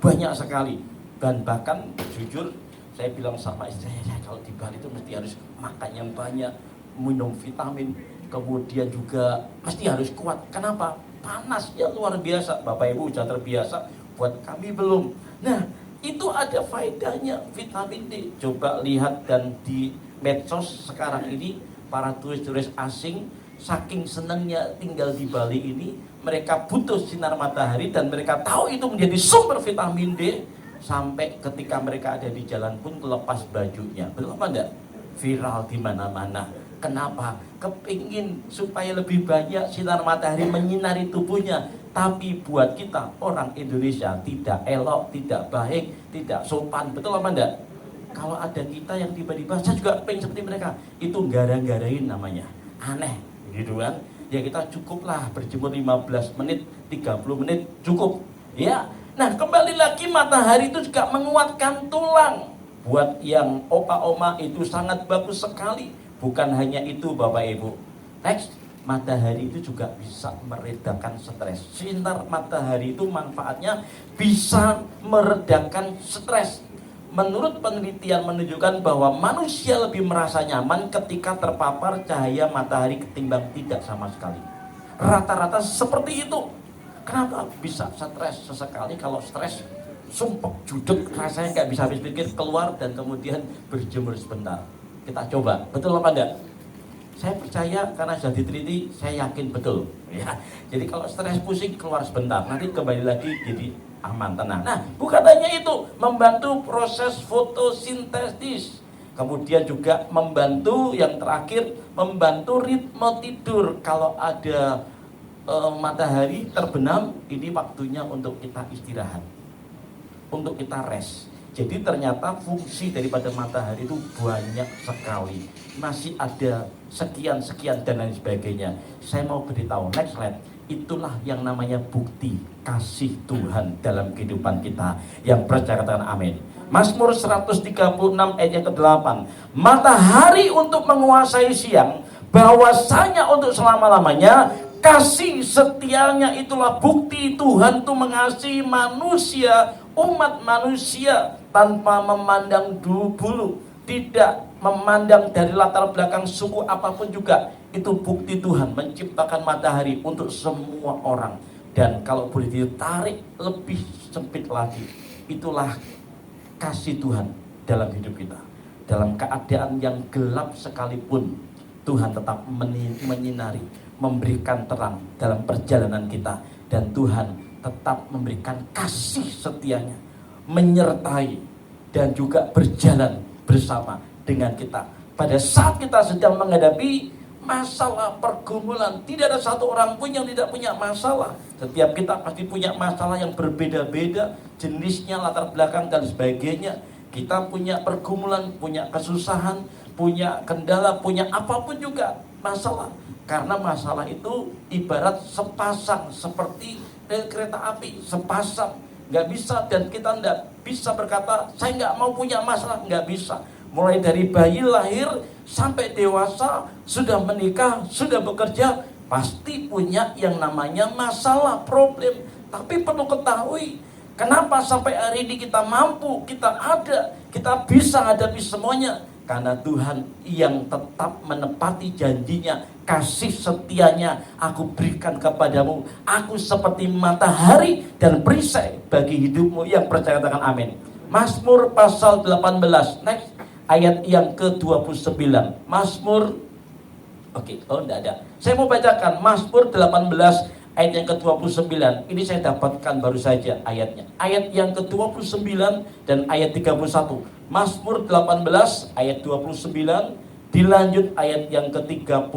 banyak sekali. Dan bahkan jujur saya bilang sama istri saya, kalau di Bali itu mesti harus makan yang banyak, minum vitamin, kemudian juga mesti harus kuat. Kenapa? Panasnya luar biasa. Bapak Ibu sudah terbiasa, buat kami belum. Nah, itu ada faedahnya vitamin D. Coba lihat, dan di medsos sekarang ini para turis-turis asing saking senangnya tinggal di Bali ini, mereka butuh sinar matahari dan mereka tahu itu menjadi sumber vitamin D, sampai ketika mereka ada di jalan pun lepas bajunya. Betul apa enggak? Viral di mana-mana. Kenapa? Kepingin supaya lebih banyak sinar matahari menyinari tubuhnya. Tapi buat kita orang Indonesia tidak elok, tidak baik, tidak sopan. Betul apa enggak? Kalau ada kita yang tiba-tiba, saya juga pengen seperti mereka, itu gara-garain namanya. Aneh, gitu kan? Ya kita cukuplah berjemur 15 menit, 30 menit cukup. Ya, Nah, kembali lagi matahari itu juga menguatkan tulang. Buat yang opa-oma itu sangat bagus sekali. Bukan hanya itu Bapak Ibu. Next, matahari itu juga bisa meredakan stres. Sinar matahari itu manfaatnya bisa meredakan stres. Menurut penelitian menunjukkan bahwa manusia lebih merasa nyaman ketika terpapar cahaya matahari ketimbang tidak sama sekali. Rata-rata seperti itu. Kenapa bisa stres sesekali? Kalau stres sumpek judek, rasanya nggak bisa habis pikir, keluar dan kemudian berjemur sebentar. Kita coba, betul apa enggak? Saya percaya karena sudah diteliti, saya yakin betul. Ya, jadi kalau stres pusing keluar sebentar, nanti kembali lagi jadi aman, tenang. Nah, bukan hanya itu, membantu proses fotosintesis. Kemudian juga membantu yang terakhir, membantu ritme tidur. Kalau ada matahari terbenam, ini waktunya untuk kita istirahat, untuk kita rest. Jadi ternyata fungsi daripada matahari itu banyak sekali. Masih ada sekian-sekian dan lain sebagainya. Saya mau beritahu, next slide. Itulah yang namanya bukti kasih Tuhan dalam kehidupan kita. Yang percaya katakan amin. Mazmur 136 ayat yang ke-8. Matahari untuk menguasai siang, bahwasanya untuk selama-lamanya. Kasih setianya itulah bukti Tuhan itu mengasihi manusia, umat manusia tanpa memandang bulu, tidak memandang dari latar belakang suku apapun juga. Itu bukti Tuhan menciptakan matahari untuk semua orang. Dan kalau boleh ditarik lebih sempit lagi, itulah kasih Tuhan dalam hidup kita. Dalam keadaan yang gelap sekalipun, Tuhan tetap menyinari, memberikan terang dalam perjalanan kita. Dan Tuhan tetap memberikan kasih setianya, menyertai dan juga berjalan bersama dengan kita. Pada saat kita sedang menghadapi masalah pergumulan, tidak ada satu orang pun yang tidak punya masalah. Setiap kita pasti punya masalah yang berbeda-beda, jenisnya, latar belakang dan sebagainya. Kita punya pergumulan, punya kesusahan, punya kendala, punya apapun juga masalah. Karena masalah itu ibarat sepasang, seperti rel kereta api, sepasang. Nggak bisa, dan kita nggak bisa berkata, saya nggak mau punya masalah, nggak bisa. Mulai dari bayi lahir sampai dewasa, sudah menikah, sudah bekerja, pasti punya yang namanya masalah, problem. Tapi perlu ketahui, kenapa sampai hari ini kita mampu, kita ada, kita bisa hadapi semuanya. Karena Tuhan yang tetap menepati janjinya, kasih setianya aku berikan kepadamu. Aku seperti matahari dan perisai bagi hidupmu. Yang percaya katakan amin. Mazmur pasal 18, next, ayat yang ke-29. Mazmur, enggak ada. Saya mau bacakan Mazmur 18 ayat yang ke-29. Ini saya dapatkan baru saja ayatnya. Ayat yang ke-29 dan ayat 31. Mazmur 18 ayat 29 dilanjut ayat yang ke-31.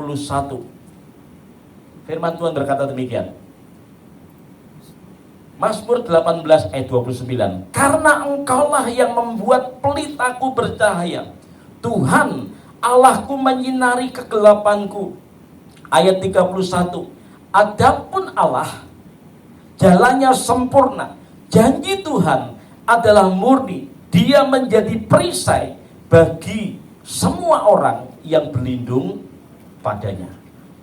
Firman Tuhan berkata demikian. Mazmur 18 ayat 29. Karena engkaulah yang membuat pelitaku bercahaya, Tuhan Allahku menyinari kegelapanku. Ayat 31. Adapun Allah jalannya sempurna, janji Tuhan adalah murni. Dia menjadi perisai bagi semua orang yang berlindung padanya.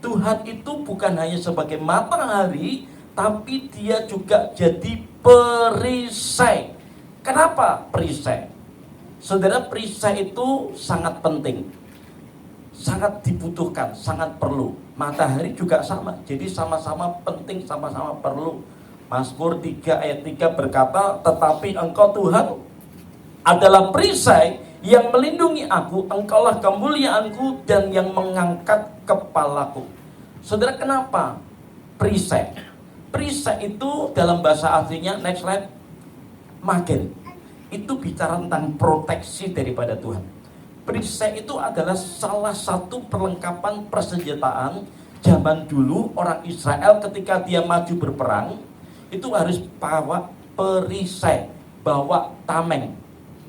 Tuhan itu bukan hanya sebagai matahari, tapi dia juga jadi perisai. Kenapa perisai? Saudara, perisai itu sangat penting, sangat dibutuhkan, sangat perlu. Matahari juga sama, jadi sama-sama penting, sama-sama perlu. Mazmur 3 ayat 3 berkata, tetapi engkau Tuhan adalah perisai yang melindungi aku, engkaulah kemuliaanku dan yang mengangkat kepalaku. Saudara, kenapa perisai? Perisai itu dalam bahasa aslinya, next slide, magen. Itu bicara tentang proteksi daripada Tuhan. Perisai itu adalah salah satu perlengkapan persenjataan zaman dulu orang Israel ketika dia maju berperang, itu harus bawa perisai, bawa tameng.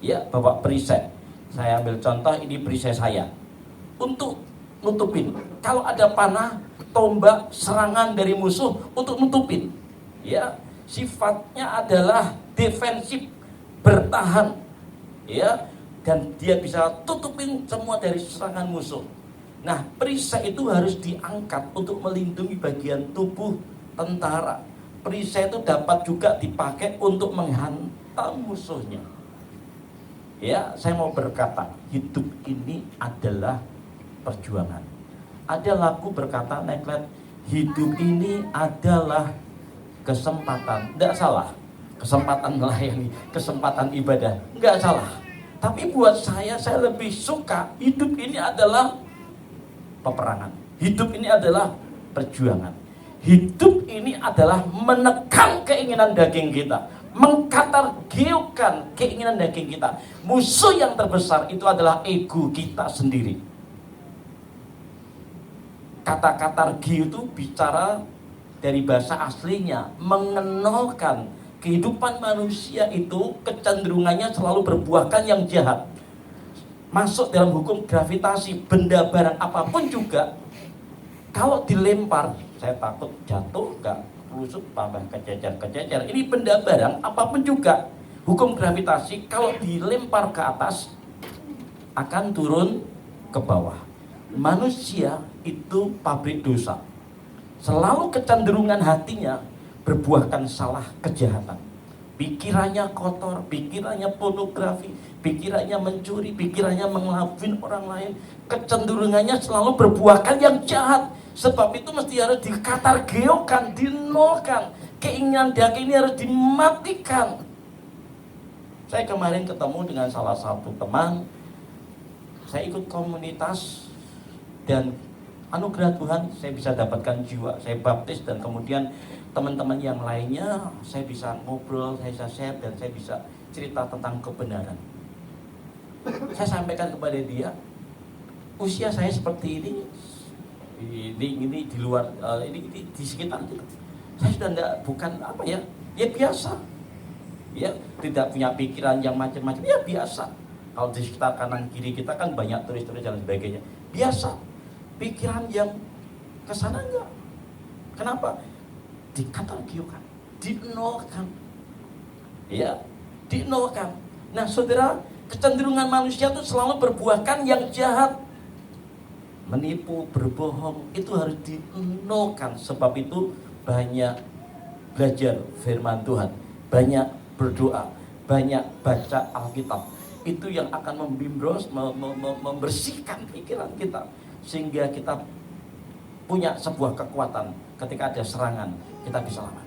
Ya, bawa perisai. Saya ambil contoh, ini perisai saya. Untuk nutupin. Kalau ada panah, tombak, serangan dari musuh, untuk nutupin. Ya, sifatnya adalah defensif, bertahan, ya, dan dia bisa tutupin semua dari serangan musuh. Nah, perisai itu harus diangkat untuk melindungi bagian tubuh tentara. Perisai itu dapat juga dipakai untuk menghantam musuhnya. Ya, saya mau berkata, hidup ini adalah perjuangan. Ada lagu berkata, Neklet, hidup ini adalah kesempatan. Tidak salah, kesempatan melayani, kesempatan ibadah, nggak salah. Tapi buat saya lebih suka hidup ini adalah peperangan. Hidup ini adalah perjuangan. Hidup ini adalah menekan keinginan daging kita, mengkatargiukan keinginan daging kita. Musuh yang terbesar itu adalah ego kita sendiri. Kata katargi itu bicara dari bahasa aslinya, mengenalkan kehidupan manusia itu kecenderungannya selalu berbuahkan yang jahat. Masuk dalam hukum gravitasi, benda barang apapun juga kalau dilempar, saya takut jatuh, gak rusuk, tambah kececer. Ini benda barang apapun juga, hukum gravitasi kalau dilempar ke atas akan turun ke bawah. Manusia itu pabrik dosa. Selalu kecenderungan hatinya berbuahkan salah, kejahatan. Pikirannya kotor, pikirannya pornografi, pikirannya mencuri, pikirannya mengelabui orang lain. Kecenderungannya selalu berbuahkan yang jahat. Sebab itu mesti harus dikatargeokan, dinolkan. Keinginan daging ini harus dimatikan. Saya kemarin ketemu dengan salah satu teman. Saya ikut komunitas dan anugerah Tuhan saya bisa dapatkan jiwa. Saya baptis dan kemudian teman-teman yang lainnya saya bisa ngobrol, saya bisa share dan saya bisa cerita tentang kebenaran. Saya sampaikan kepada dia, usia saya seperti ini di luar ini di sekitar kita. Saya sudah bukan apa ya biasa. Ya, tidak punya pikiran yang macam-macam, ya biasa. Kalau di sekitar kanan kiri kita kan banyak turis-turis dan sebagainya. Biasa. Pikiran yang kesana enggak. Kenapa? Dikatargiukan, dinolkan. Ya, dinolkan. Nah, saudara, kecenderungan manusia itu selalu berbuahkan yang jahat. Menipu, berbohong, itu harus dinolkan. Sebab itu banyak belajar firman Tuhan, banyak berdoa, banyak baca Alkitab. Itu yang akan membimbros, membersihkan pikiran kita. Sehingga kita punya sebuah kekuatan ketika ada serangan, kita bisa lawan.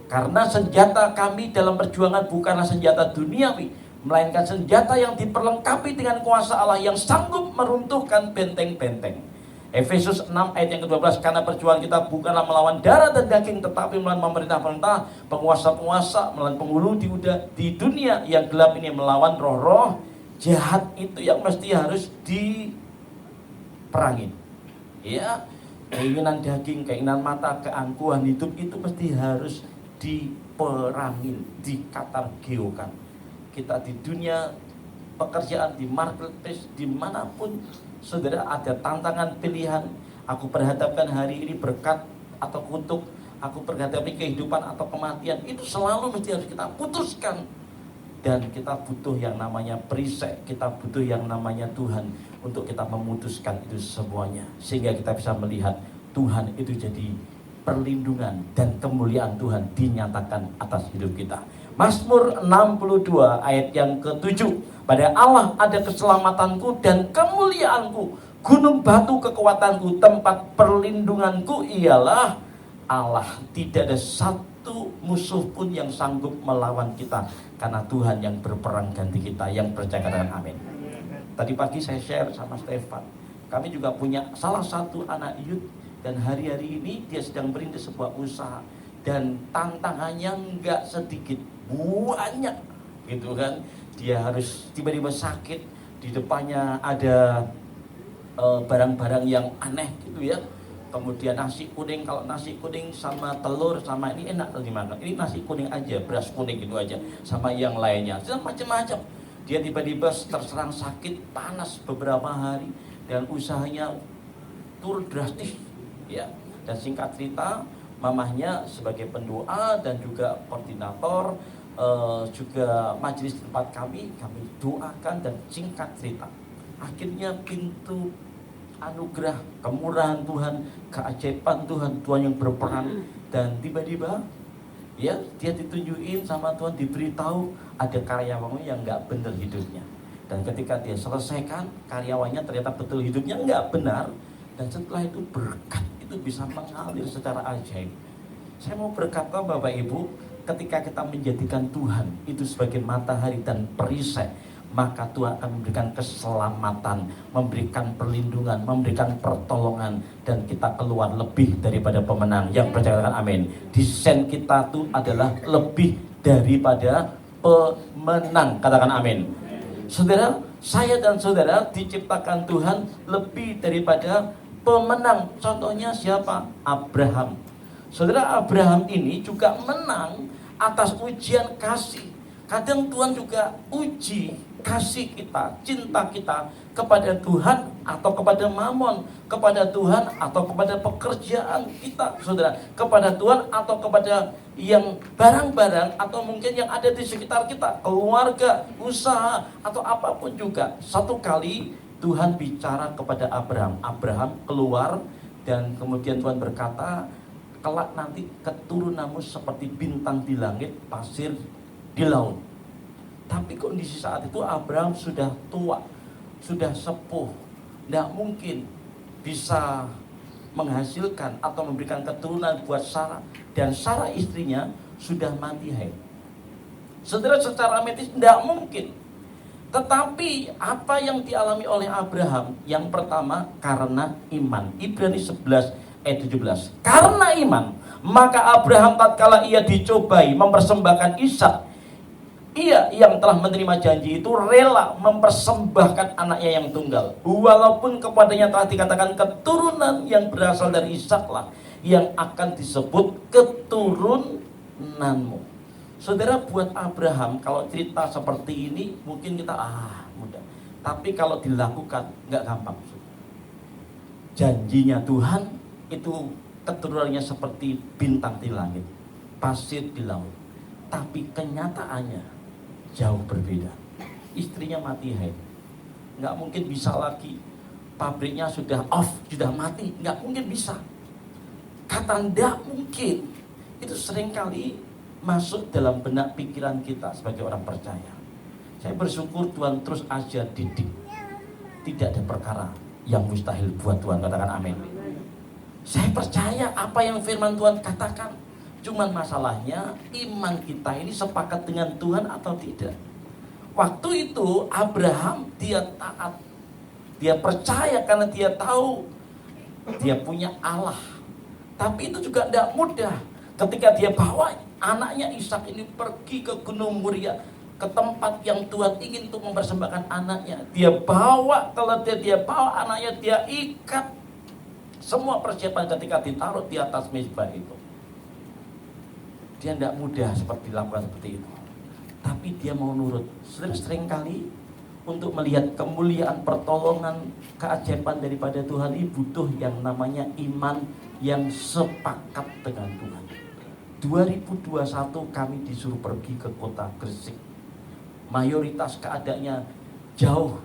Karena senjata kami dalam perjuangan bukanlah senjata duniawi, melainkan senjata yang diperlengkapi dengan kuasa Allah yang sanggup meruntuhkan benteng-benteng. Efesus 6 ayat yang ke-12, karena perjuangan kita bukanlah melawan darah dan daging, tetapi melawan pemerintah-pemerintah, penguasa-penguasa, melawan penghulu di dunia yang gelap ini, melawan roh-roh jahat itu yang mesti harus diperangin. Ya, keinginan daging, keinginan mata, keangkuhan hidup itu mesti harus diperangin, dikatargeokan. Kita di dunia pekerjaan, di marketplace, dimanapun saudara ada tantangan pilihan. Aku berhadapkan hari ini berkat atau kutuk, aku berhadapi kehidupan atau kematian. Itu selalu mesti harus kita putuskan. Dan kita butuh yang namanya perisai, kita butuh yang namanya Tuhan untuk kita memutuskan itu semuanya. Sehingga kita bisa melihat Tuhan itu jadi perlindungan dan kemuliaan Tuhan dinyatakan atas hidup kita. Mazmur 62 ayat yang ke-7. Pada Allah ada keselamatanku dan kemuliaanku, gunung batu kekuatanku, tempat perlindunganku ialah Allah. Tidak ada satu musuh pun yang sanggup melawan kita, karena Tuhan yang berperang ganti kita. Yang percaya katakan amin. Tadi pagi saya share sama Stefan, kami juga punya salah satu anak youth, dan hari-hari ini dia sedang merintis sebuah usaha, dan tantangannya enggak sedikit, banyak gitu kan. Dia harus tiba-tiba sakit, di depannya ada barang-barang yang aneh gitu ya. Kemudian nasi kuning, kalau nasi kuning sama telur sama ini enak dimakan. Ini nasi kuning aja, beras kuning gitu aja, sama yang lainnya, macam-macam. Dia tiba-tiba terserang sakit panas beberapa hari dan usahanya turun drastis ya. Dan singkat cerita, mamahnya sebagai pendoa dan juga koordinator, juga majelis di tempat kami doakan dan singkat cerita. Akhirnya pintu anugerah, kemurahan Tuhan, keajaiban Tuhan yang berperan, dan tiba-tiba ya dia ditunjukin sama Tuhan, diberitahu ada karyawannya yang nggak benar hidupnya. Dan ketika dia selesaikan, karyawannya ternyata betul hidupnya nggak benar. Dan setelah itu berkat itu bisa mengalir secara ajaib. Saya mau berkata Bapak Ibu, ketika kita menjadikan Tuhan itu sebagai matahari dan perisai, maka Tuhan akan memberikan keselamatan, memberikan perlindungan, memberikan pertolongan, dan kita keluar lebih daripada pemenang. Yang percaya katakan amin. Desain kita itu adalah lebih daripada pemenang. Katakan amin. Saudara, saya dan saudara diciptakan Tuhan lebih daripada pemenang. Contohnya siapa? Abraham. Saudara, Abraham ini juga menang atas ujian kasih. Kadang Tuhan juga uji kasih kita, cinta kita kepada Tuhan atau kepada mamon, kepada Tuhan atau kepada pekerjaan kita, saudara, kepada Tuhan atau kepada yang barang-barang atau mungkin yang ada di sekitar kita, keluarga, usaha, atau apapun juga. Satu kali Tuhan bicara kepada Abraham, Abraham keluar, dan kemudian Tuhan berkata, kelak nanti keturunanmu seperti bintang di langit, pasir di laut. Tapi kondisi saat itu Abraham sudah tua, sudah sepuh, tidak mungkin bisa menghasilkan atau memberikan keturunan buat Sarah. Dan Sarah istrinya sudah mati haid. Saudara, secara medis tidak mungkin. Tetapi apa yang dialami oleh Abraham? Yang pertama, karena iman. Ibrani 11 ayat 17. Karena iman, maka Abraham tatkala ia dicobai mempersembahkan Ishak, ia yang telah menerima janji itu rela mempersembahkan anaknya yang tunggal, walaupun kepadanya telah dikatakan keturunan yang berasal dari Ishak lah yang akan disebut keturunanmu. Saudara, buat Abraham kalau cerita seperti ini mungkin kita mudah, tapi kalau dilakukan nggak gampang. Janjinya Tuhan itu keturunannya seperti bintang di langit, pasir di laut, tapi kenyataannya jauh berbeda. Istrinya mati haid, nggak mungkin bisa lagi. Pabriknya sudah off, sudah mati, nggak mungkin bisa. Kata nggak mungkin itu seringkali masuk dalam benak pikiran kita sebagai orang percaya. Saya bersyukur Tuhan terus aja didik. Tidak ada perkara yang mustahil buat Tuhan. Katakan amin. Saya percaya apa yang firman Tuhan katakan. Cuman masalahnya iman kita ini sepakat dengan Tuhan atau tidak. Waktu itu Abraham dia taat, dia percaya karena dia tahu dia punya Allah. Tapi itu juga tidak mudah. Ketika dia bawa anaknya Ishak ini pergi ke Gunung Moria, ke tempat yang Tuhan ingin untuk mempersembahkan anaknya, dia bawa keledai, dia bawa anaknya, dia ikat. Semua persiapan ketika ditaruh di atas mezbah itu, dia tidak mudah seperti dilakukan seperti itu. Tapi dia mau nurut. Sering kali untuk melihat kemuliaan, pertolongan, keajaiban daripada Tuhan ini butuh yang namanya iman yang sepakat dengan Tuhan. 2021 kami disuruh pergi ke kota Gresik. Mayoritas keadaannya jauh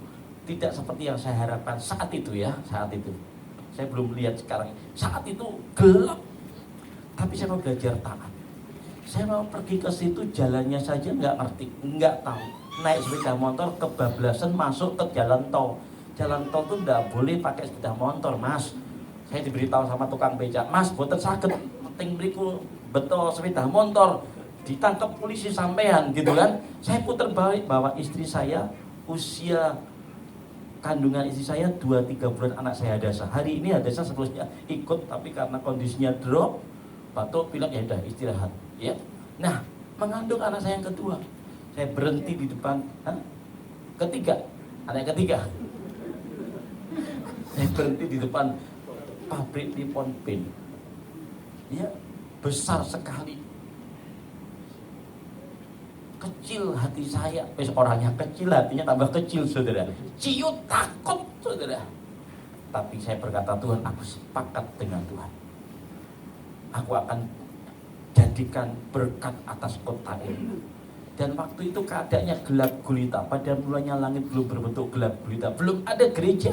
tidak seperti yang saya harapkan saat itu ya, saat itu. Saya belum lihat sekarang. Saat itu gelap. Tapi saya mau belajar taat. Saya mau pergi ke situ, jalannya saja nggak ngerti, nggak tahu. Naik sepeda motor kebablasan masuk ke jalan tol. Jalan tol tuh nggak boleh pakai sepeda motor, Mas. Saya diberitahu sama tukang becak, Mas, boten saged penting beriku betul sepeda motor, ditangkap polisi sampean gitu kan. Saya putar balik bawa istri saya, usia kandungan istri saya 2-3 bulan, anak saya Hadasa. Hari ini Hadasa seterusnya ikut, tapi karena kondisinya drop, batuk, pilek, ya udah istirahat. Ya, nah mengandung anak saya yang kedua, saya berhenti di depan, ketiga, anak ketiga, saya berhenti di depan pabrik Nippon Paint, ya besar sekali, kecil hati saya, orangnya kecil hatinya tambah kecil saudara, ciut takut saudara, tapi saya berkata Tuhan, aku sepakat dengan Tuhan. aku akan jadikan berkat atas kota ini. Dan waktu itu keadaannya gelap gulita. Pada mulanya langit belum berbentuk gelap gulita, belum ada gereja.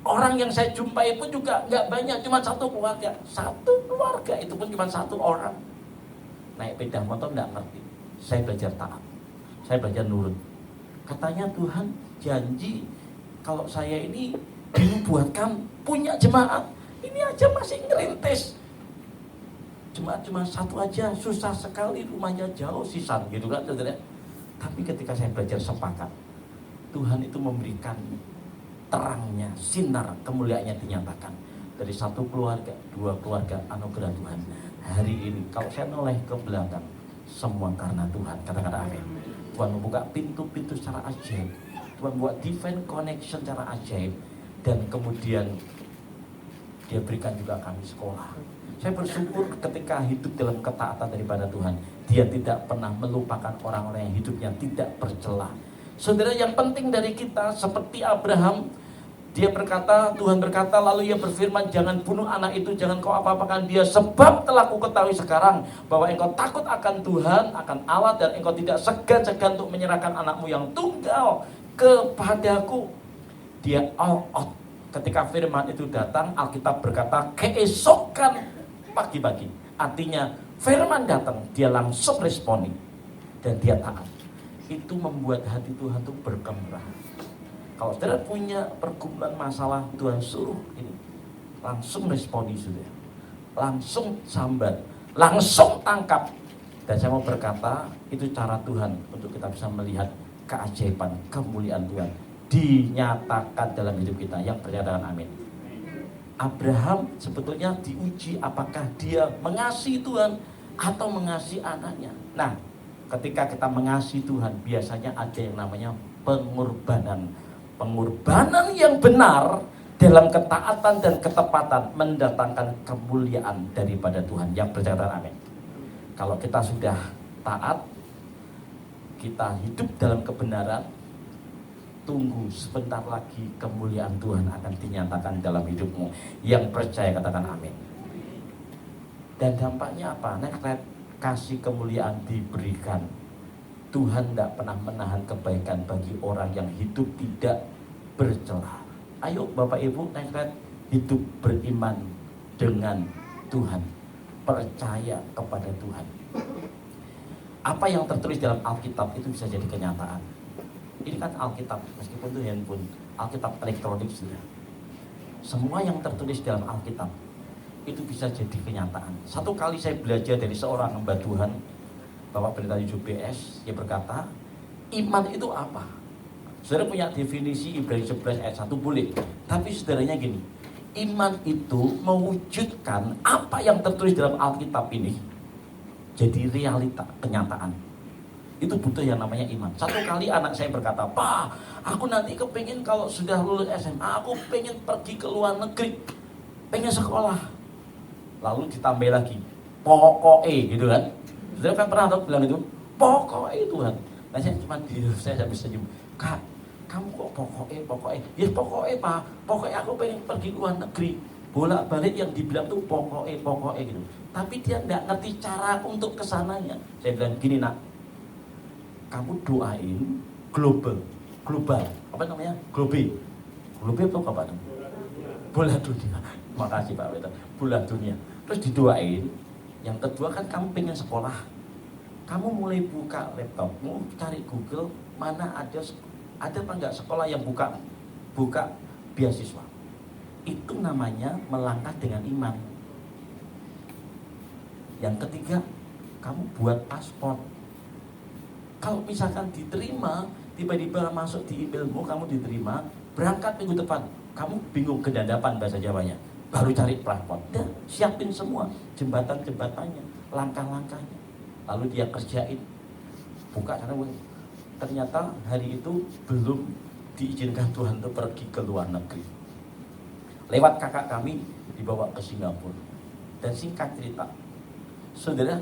Orang yang saya jumpai pun juga nggak banyak, cuma satu keluarga. Satu keluarga, itu pun cuma satu orang. Naik sepeda motor nggak ngerti. Saya belajar taat, saya belajar nurut. Katanya Tuhan janji kalau saya ini dinubuatkan punya jemaat. Ini aja masih ngerintis. Jemaat cuma satu aja, susah sekali, rumahnya jauh sisan gitu kan, saudara. Tapi ketika saya belajar sepakat, Tuhan itu memberikan terangnya, sinar kemuliaannya dinyatakan. Dari satu keluarga, dua keluarga, anugerah Tuhan. Hari ini kalau saya noleh ke belakang, semua karena Tuhan. Kata-kata amin. Tuhan membuka pintu-pintu secara ajaib. Tuhan buat divine connection secara ajaib. Dan kemudian Dia berikan juga kami sekolah. Saya bersyukur ketika hidup dalam ketaatan daripada Tuhan, Dia tidak pernah melupakan orang-orang yang hidupnya tidak bercela. Saudara, yang penting dari kita seperti Abraham, dia berkata, Tuhan berkata, lalu Ia berfirman, jangan bunuh anak itu, jangan kau apa-apakan dia, sebab telah ku ketahui sekarang bahwa engkau takut akan Tuhan, akan Allah, dan engkau tidak segan-segan untuk menyerahkan anakmu yang tunggal kepadaku. Dia all out. Ketika firman itu datang, Alkitab berkata keesokan pagi-pagi. Artinya firman datang, dia langsung responi dan dia taat. Itu membuat hati Tuhan itu bergemerah. Kalau saudara punya pergumulan masalah, Tuhan suruh ini, langsung responi sudah, langsung sambat, langsung tangkap. Dan saya mau berkata, itu cara Tuhan untuk kita bisa melihat keajaiban, kemuliaan Tuhan dinyatakan dalam hidup kita. Yang percaya dengan amin. Abraham sebetulnya diuji apakah dia mengasihi Tuhan atau mengasihi anaknya. Nah, ketika kita mengasihi Tuhan, biasanya ada yang namanya pengorbanan. Pengorbanan yang benar dalam ketaatan dan ketepatan mendatangkan kemuliaan daripada Tuhan. Yang percaya dengan amin. Kalau kita sudah taat, kita hidup dalam kebenaran, tunggu sebentar lagi kemuliaan Tuhan akan dinyatakan dalam hidupmu. Yang percaya katakan amin. Dan dampaknya apa? Kasih kemuliaan diberikan. Tuhan tidak pernah menahan kebaikan bagi orang yang hidup tidak bercela. Ayo Bapak Ibu, hidup beriman dengan Tuhan, percaya kepada Tuhan. Apa yang tertulis dalam Alkitab itu bisa jadi kenyataan. Ini kan Alkitab, meskipun itu handphone, Alkitab elektronik sudah. Semua yang tertulis dalam Alkitab itu bisa jadi kenyataan. Satu kali saya belajar dari seorang hamba Tuhan, Bapak Pendeta UBS, dia berkata, iman itu apa? Saudara punya definisi Ibrani 11 ayat 1 boleh. Tapi saudaranya gini, iman itu mewujudkan apa yang tertulis dalam Alkitab ini jadi realita, kenyataan. Itu butuh yang namanya iman. Satu kali anak saya berkata, Pak, aku nanti kepingin kalau sudah lulus SMA, aku pengen pergi ke luar negeri, pengen sekolah. Lalu ditambah lagi, pokoknya gitu kan. Saudara kan pernah tahu bilang itu, pokoknya Tuhan. Nah saya cuma saya bisa senyum, Kak, kamu kok pokoknya? Ya pokoknya Pak, pokoknya aku pengen pergi ke luar negeri. Bolak-balik yang dibilang tuh pokoknya gitu. Tapi dia nggak ngerti cara untuk kesananya. Saya bilang gini nak, kamu doain global, apa namanya? Global itu apa Pak? Bola dunia. Makasih Pak Peter. Bola dunia. Terus didoain. Yang kedua kan kamu pengen sekolah. Kamu mulai buka laptopmu, cari Google mana ada apa enggak sekolah yang buka beasiswa. Itu namanya melangkah dengan iman. Yang ketiga, kamu buat paspor. Kalau misalkan diterima, tiba-tiba masuk di emailmu, kamu diterima, berangkat minggu depan, kamu bingung kedadapan bahasa Jawanya, baru cari paspor, dan siapin semua jembatan-jembatannya, langkah-langkahnya, lalu dia kerjain, buka karena ternyata hari itu belum diizinkan Tuhan untuk pergi ke luar negeri. Lewat kakak kami dibawa ke Singapura. Dan singkat cerita, saudara,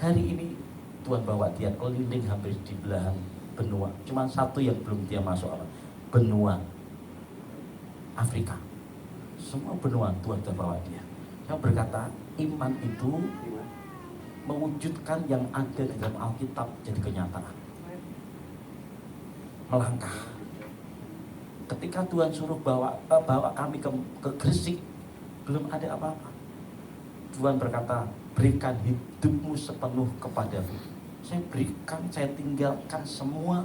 hari ini Tuhan bawa dia keliling hampir di belahan benua. Cuma satu yang belum dia masuk apa? Benua Afrika. Semua benua Tuhan bawa dia. Saya berkata, iman itu mewujudkan yang ada di dalam Alkitab jadi kenyataan. Melangkah. Ketika Tuhan suruh bawa kami ke Gresik, belum ada apa-apa. Tuhan berkata, berikan hidupmu sepenuh kepadaku. Saya berikan, saya tinggalkan semua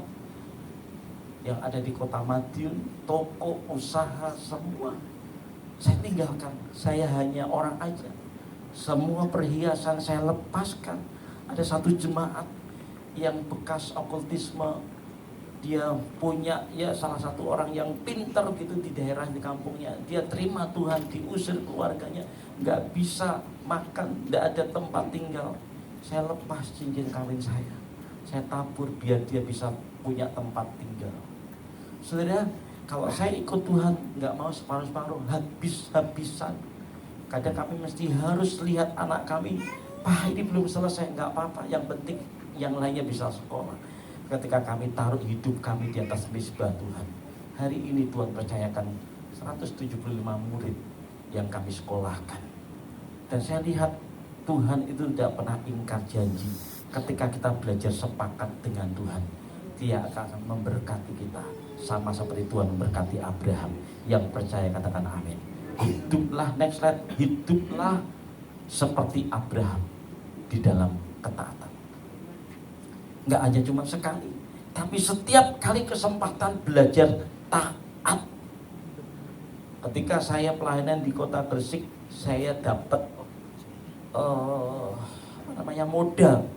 yang ada di kota Madiun, toko, usaha, semua. Saya tinggalkan, saya hanya orang aja. Semua perhiasan saya lepaskan. Ada satu jemaat yang bekas okultisme, dia punya ya salah satu orang yang pintar gitu di daerah di kampungnya. Dia terima Tuhan, diusir keluarganya, nggak bisa makan, nggak ada tempat tinggal. Saya lepas cincin kawin saya tabur biar dia bisa punya tempat tinggal. Saudara, kalau saya ikut Tuhan nggak mau separuh-separuh, habis-habisan. Kadang kami mesti harus lihat anak kami, Pak ini belum selesai, nggak apa-apa, yang penting yang lainnya bisa sekolah. Ketika kami taruh hidup kami di atas mezbah Tuhan, hari ini Tuhan percayakan 175 murid yang kami sekolahkan. Dan saya lihat Tuhan itu tidak pernah ingkar janji. Ketika kita belajar sepakat dengan Tuhan, Dia akan memberkati kita. Sama seperti Tuhan memberkati Abraham. Yang percaya katakan amin. Hiduplah, next slide, hiduplah seperti Abraham di dalam ketaatan. Nggak hanya cuma sekali, tapi setiap kali kesempatan belajar taat. Ketika saya pelayanan di kota Gresik, saya dapat modal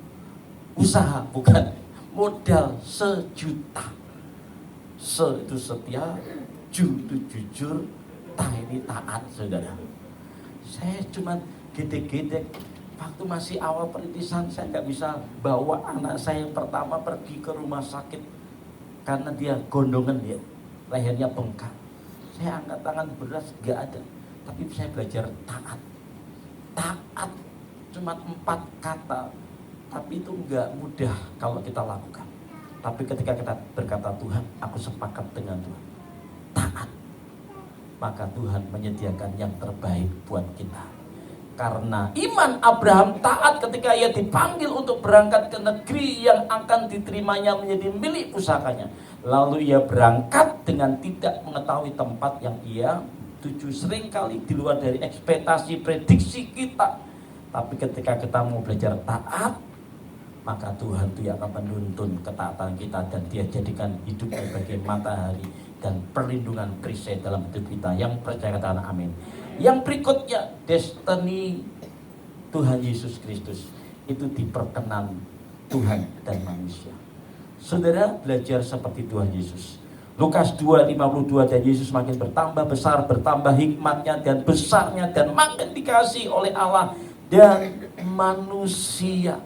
usaha, bukan modal 1 juta. Itu setia, itu jujur, ini taat, saudara. Saya cuma gede-gede. Waktu masih awal perintisan, saya nggak bisa bawa anak saya yang pertama pergi ke rumah sakit karena dia gondongan, ya, lehernya bengkak. Saya angkat tangan beras, nggak ada. Tapi saya belajar taat. Taat cuma 4 kata, tapi itu nggak mudah kalau kita lakukan. Tapi ketika kita berkata, Tuhan, aku sepakat dengan Tuhan, taat, maka Tuhan menyediakan yang terbaik buat kita. Karena iman Abraham taat ketika ia dipanggil untuk berangkat ke negeri yang akan diterimanya menjadi milik pusakanya. Lalu ia berangkat dengan tidak mengetahui tempat yang ia tuju, seringkali di luar dari ekspektasi prediksi kita. Tapi ketika kita mau belajar taat, maka Tuhan itu akan menuntun ketaatan kita, dan Dia jadikan hidupnya sebagai matahari dan perlindungan perisai dalam hidup kita. Yang percaya katakan amin. Yang berikutnya, destiny Tuhan Yesus Kristus itu diperkenan Tuhan dan manusia. Saudara, belajar seperti Tuhan Yesus. Lukas 2:52, dan Yesus makin bertambah besar, bertambah hikmatnya dan besarnya, dan makin dikasihi oleh Allah dan manusia.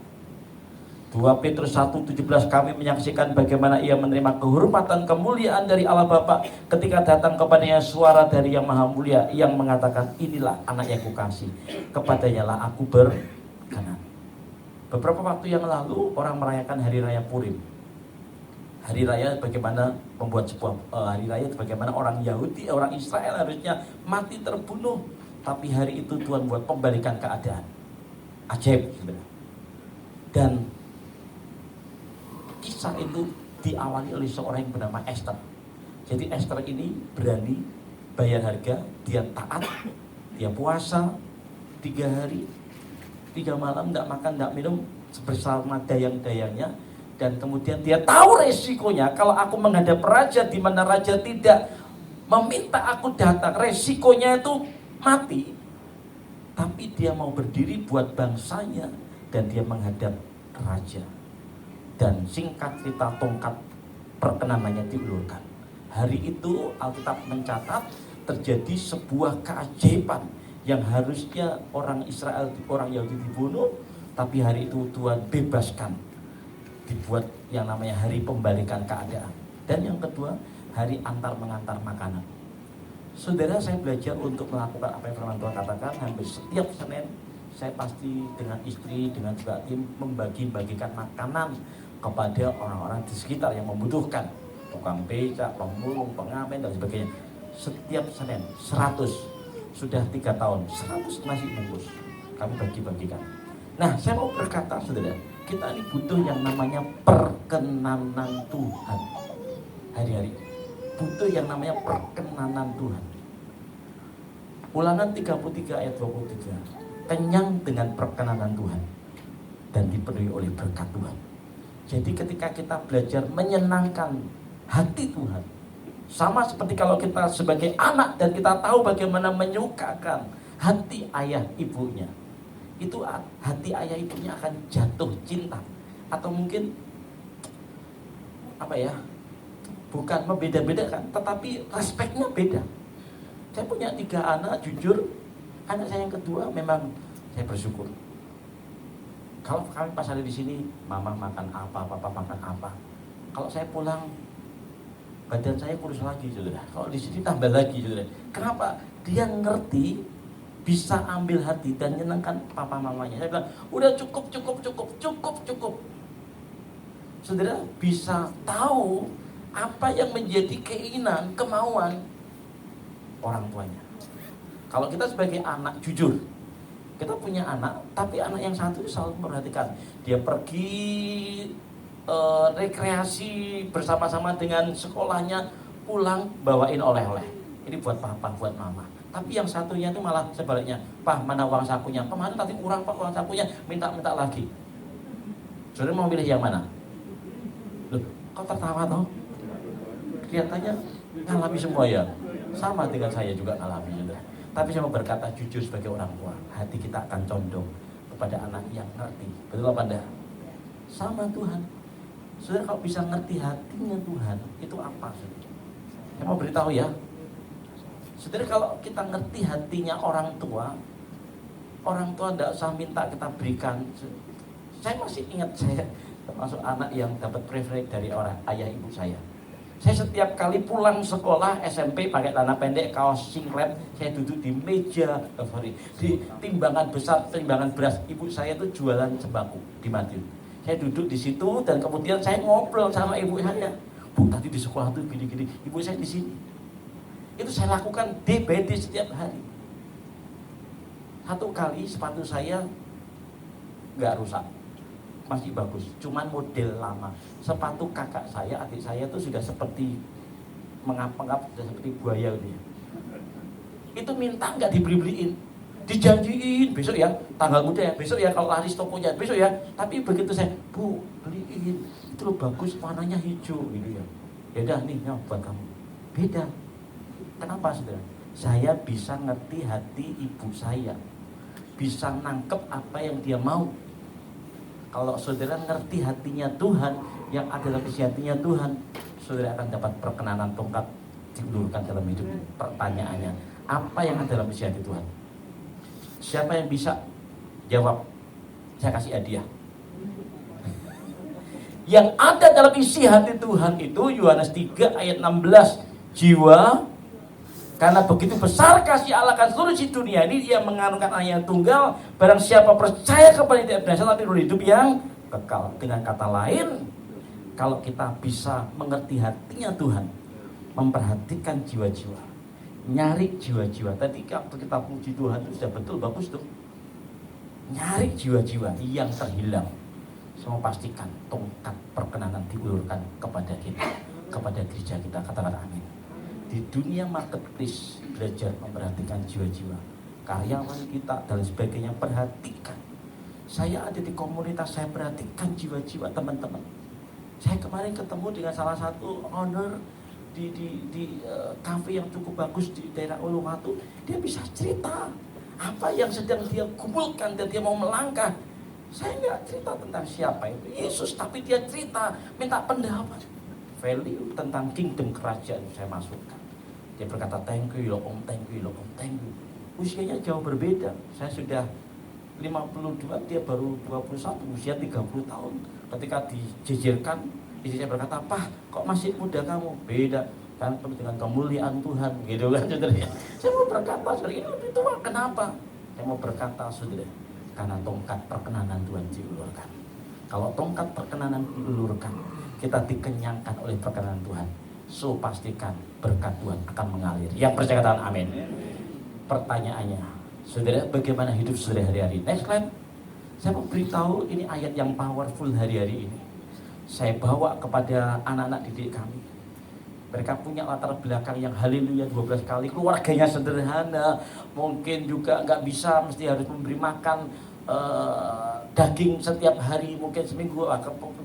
2 Petrus 1:17, kami menyaksikan bagaimana ia menerima kehormatan kemuliaan dari Allah Bapa ketika datang kepadanya suara dari Yang Maha Mulia yang mengatakan, inilah anak yang kukasih, kepadanya lah aku berkenan. Beberapa waktu yang lalu orang merayakan hari raya Purim. Hari raya bagaimana membuat sebuah hari raya bagaimana orang Yahudi, orang Israel harusnya mati terbunuh, tapi hari itu Tuhan buat pembalikan keadaan. Ajaib sebenarnya. Dan kisah itu diawali oleh seorang yang bernama Esther. Jadi Esther ini berani bayar harga, dia taat, dia puasa 3 hari 3 malam, tidak makan, tidak minum bersama dayang-dayangnya. Dan kemudian dia tahu resikonya, kalau aku menghadap raja di mana raja tidak meminta aku datang, resikonya itu mati. Tapi dia mau berdiri buat bangsanya, dan dia menghadap raja. Dan singkat cerita, tongkat perkenanannya diulurkan. Hari itu Alkitab mencatat terjadi sebuah keajaiban yang harusnya orang Israel, orang Yahudi dibunuh, tapi hari itu Tuhan bebaskan, dibuat yang namanya hari pembalikan keadaan. Dan yang kedua, hari antar mengantar makanan. Saudara, saya belajar untuk melakukan apa yang firman Tuhan katakan. Hampir setiap Senin saya pasti dengan istri, dengan juga tim membagi-bagikan makanan kepada orang-orang di sekitar yang membutuhkan, tukang becak, pemulung, pengamen dan sebagainya. Setiap Senin 100. sudah 3 tahun, 100 nasi bungkus kami bagi-bagikan. Nah, saya mau berkata saudara, kita ini butuh yang namanya perkenanan Tuhan hari-hari. Butuh yang namanya perkenanan Tuhan. Ulangan 33 ayat 23. Kenyang dengan perkenanan Tuhan dan dipenuhi oleh berkat Tuhan. Jadi ketika kita belajar menyenangkan hati Tuhan, sama seperti kalau kita sebagai anak dan kita tahu bagaimana menyukakan hati ayah ibunya, itu hati ayah ibunya akan jatuh cinta. Atau mungkin bukan membeda-bedakan, tetapi respeknya beda. Saya punya 3 anak, jujur, anak saya yang kedua memang saya bersyukur. Kalau kami pas ada di sini, mama makan apa, papa makan apa. Kalau saya pulang, badan saya kurus lagi, saudara. Kalau di sini tambah lagi, saudara. Kenapa? Dia ngerti, bisa ambil hati dan menyenangkan papa mamanya. Saya bilang, udah cukup. Saudara bisa tahu apa yang menjadi keinginan, kemauan orang tuanya. Kalau kita sebagai anak, jujur, kita punya anak, tapi anak yang satu selalu memperhatikan. Dia pergi rekreasi bersama-sama dengan sekolahnya, pulang bawain oleh-oleh. Ini buat papa, buat mama. Tapi yang satunya itu malah sebaliknya. Pak, mana uang sakunya? Kemarin tadi kurang pak uang sakunya, minta lagi. Saudara mau pilih yang mana? Loh, kok tertawa toh? Kelihatannya ngalami semua ya. Sama dengan saya juga ngalami, saudara. Tapi saya mau berkata jujur sebagai orang tua, hati kita akan condong kepada anak yang ngerti. Betul apa enggak? Sama Tuhan. Saudara kalau bisa ngerti hatinya Tuhan, itu apa? Saudara? Saya mau beritahu ya. Saudara kalau kita ngerti hatinya orang tua enggak usah minta kita berikan. Saya masih ingat saya termasuk anak yang dapat privilege dari orang ayah ibu saya. Saya setiap kali pulang sekolah SMP pakai celana pendek, kaos singlet, saya duduk di meja, di timbangan besar, timbangan beras. Ibu saya itu jualan sembako di Madiun. Saya duduk di situ dan kemudian saya ngobrol sama ibu saya. Bu, tadi di sekolah tuh gini-gini, ibu saya di sini. Itu saya lakukan day by day setiap hari. Satu kali sepatu saya nggak rusak, masih bagus, cuman model lama. Sepatu kakak saya, adik saya itu sudah seperti mengap-ngap, sudah seperti buaya gitu. Itu minta nggak dibeli-beliin, dijanjiin besok ya, tanggal muda ya, besok ya kalau laris tokonya, besok ya. Tapi begitu saya, bu beliin, itu loh bagus, warnanya hijau gitu ya. Ya udah nih, ya, buat kamu. Beda. Kenapa saudara? Saya bisa ngerti hati ibu saya, bisa nangkep apa yang dia mau. Kalau saudara ngerti hatinya Tuhan, yang ada dalam isi hatinya Tuhan, saudara akan dapat perkenanan tongkat diulurkan dalam hidup. Pertanyaannya, apa yang ada dalam isi hati Tuhan? Siapa yang bisa jawab? Saya kasih hadiah. Yang ada dalam isi hati Tuhan itu Yohanes 3 ayat 16, jiwa karena begitu besar kasih Allah akan seluruh si dunia ini, dia mengaruniakan anak yang tunggal, barang siapa percaya kepada dia binasa tapi hidup yang kekal. Dengan kata lain, kalau kita bisa mengerti hatinya Tuhan, memperhatikan jiwa-jiwa, nyari jiwa-jiwa. Tadi waktu kita puji Tuhan itu sudah betul, bagus tuh. Nyari jiwa-jiwa yang terhilang. Semua pastikan tongkat perkenanan diulurkan kepada kita, kepada gereja kita. Katakan amin. Di dunia marketplace belajar memperhatikan jiwa-jiwa, karyawan kita dan sebagainya, perhatikan. Saya ada di komunitas, saya perhatikan jiwa-jiwa teman-teman. Saya kemarin ketemu dengan salah satu owner di kafe yang cukup bagus di daerah Uluwatu. Dia bisa cerita apa yang sedang dia kumpulkan dan dia mau melangkah. Saya nggak cerita tentang siapa itu Yesus, tapi dia cerita, minta pendapat, value tentang kingdom kerajaan saya masukkan. Dia berkata, thank you Om, thank you Om, thank you. Usianya jauh berbeda. Saya sudah 52, dia baru 21, usia 30 tahun. Ketika dijejerkan, istri saya berkata, Pak, kok masih muda kamu? Beda, kan penuh dengan kemuliaan Tuhan, gitu kan, saudara. Saya mau berkata, saudara, ini lebih tua, kenapa? Saya mau berkata, saudara, karena tongkat perkenanan Tuhan diulurkan. Kalau tongkat perkenanan diulurkan, kita dikenyangkan oleh perkenanan Tuhan. So pastikan berkat Tuhan akan mengalir. Yang percaya katakan amin. pertanyaannya, saudara, bagaimana hidup saudara hari-hari? Next slide. Saya mau beritahu ini ayat yang powerful hari-hari ini. Saya bawa kepada anak-anak didik kami. Mereka punya latar belakang yang haleluya 12 kali. Keluarganya sederhana. Mungkin juga nggak bisa, mesti harus memberi makan daging setiap hari. Mungkin seminggu,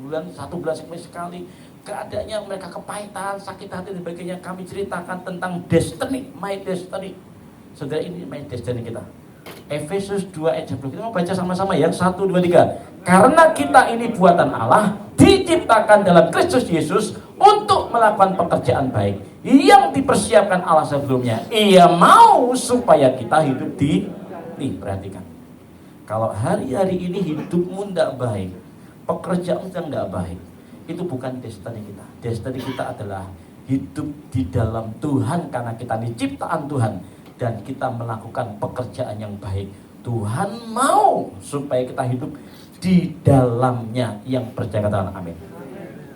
bulan, 1 bulan sekali. Keadaannya mereka kepahitan, sakit hati dan sebagainya. Kami ceritakan tentang destiny, my destiny. Saudara, ini my destiny kita. Efesus 2 ayat 10. Kita mau baca sama-sama ya. 1, 2, 3. Karena kita ini buatan Allah, diciptakan dalam Kristus Yesus untuk melakukan pekerjaan baik yang dipersiapkan Allah sebelumnya. Ia mau supaya kita hidup nih, perhatikan. Kalau hari-hari ini hidupmu tidak baik, pekerjaanmu tidak baik, itu bukan destiny kita. Destiny kita adalah hidup di dalam Tuhan, karena kita ini ciptaan Tuhan dan kita melakukan pekerjaan yang baik. Tuhan mau supaya kita hidup di dalamnya. Yang percaya katakan amin.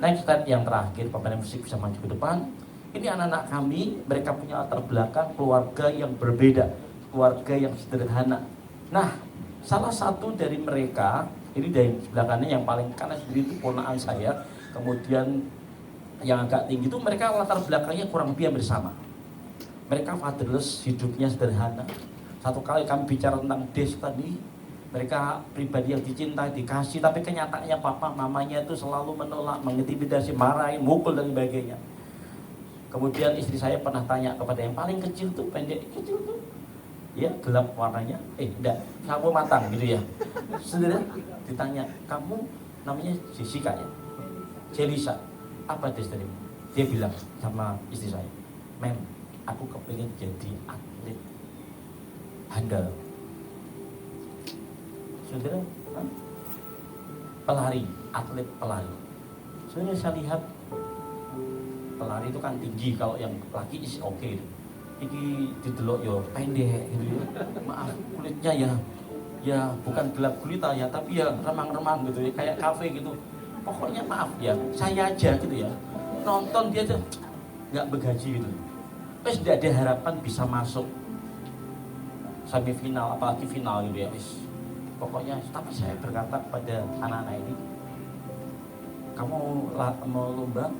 Next slide yang terakhir, pemain musik bisa maju ke depan. Ini anak-anak kami, mereka punya latar belakang keluarga yang berbeda, keluarga yang sederhana. Nah, salah satu dari mereka, ini dari belakangnya yang paling kanan sendiri itu ponakan saya. Kemudian yang agak tinggi itu mereka latar belakangnya kurang lebih hampir sama. Mereka fatherless, hidupnya sederhana. Satu kali kami bicara tentang destiny, mereka pribadi yang dicintai, dikasih, tapi kenyataannya papa mamanya itu selalu menolak, mengintimidasi, marahin, mukul dan sebagainya. Kemudian istri saya pernah tanya kepada yang paling kecil tuh, pendek kecil tuh, ya gelap warnanya, enggak, sawo matang gitu ya. Saudara ditanya, kamu namanya Jessica ya, Jelisa, apa destiny? Dia bilang sama istri saya, mem, aku kepingin jadi atlet handal. Saudara, pelari, atlet pelari. Saudara, saya lihat pelari itu kan tinggi, kalau yang laki is oke. Ini didelok ya pendek gitu ya. Maaf, kulitnya ya bukan gelap gulita ya, tapi ya remang-remang gitu ya, kayak kafe gitu. Pokoknya maaf ya, saya aja gitu ya. Nonton dia tuh nggak bergaji gitu. Terus tidak ada harapan bisa masuk semifinal, apalagi final gitu ya. Pokoknya, tapi saya berkata kepada anak-anak ini, kamu mau lomba,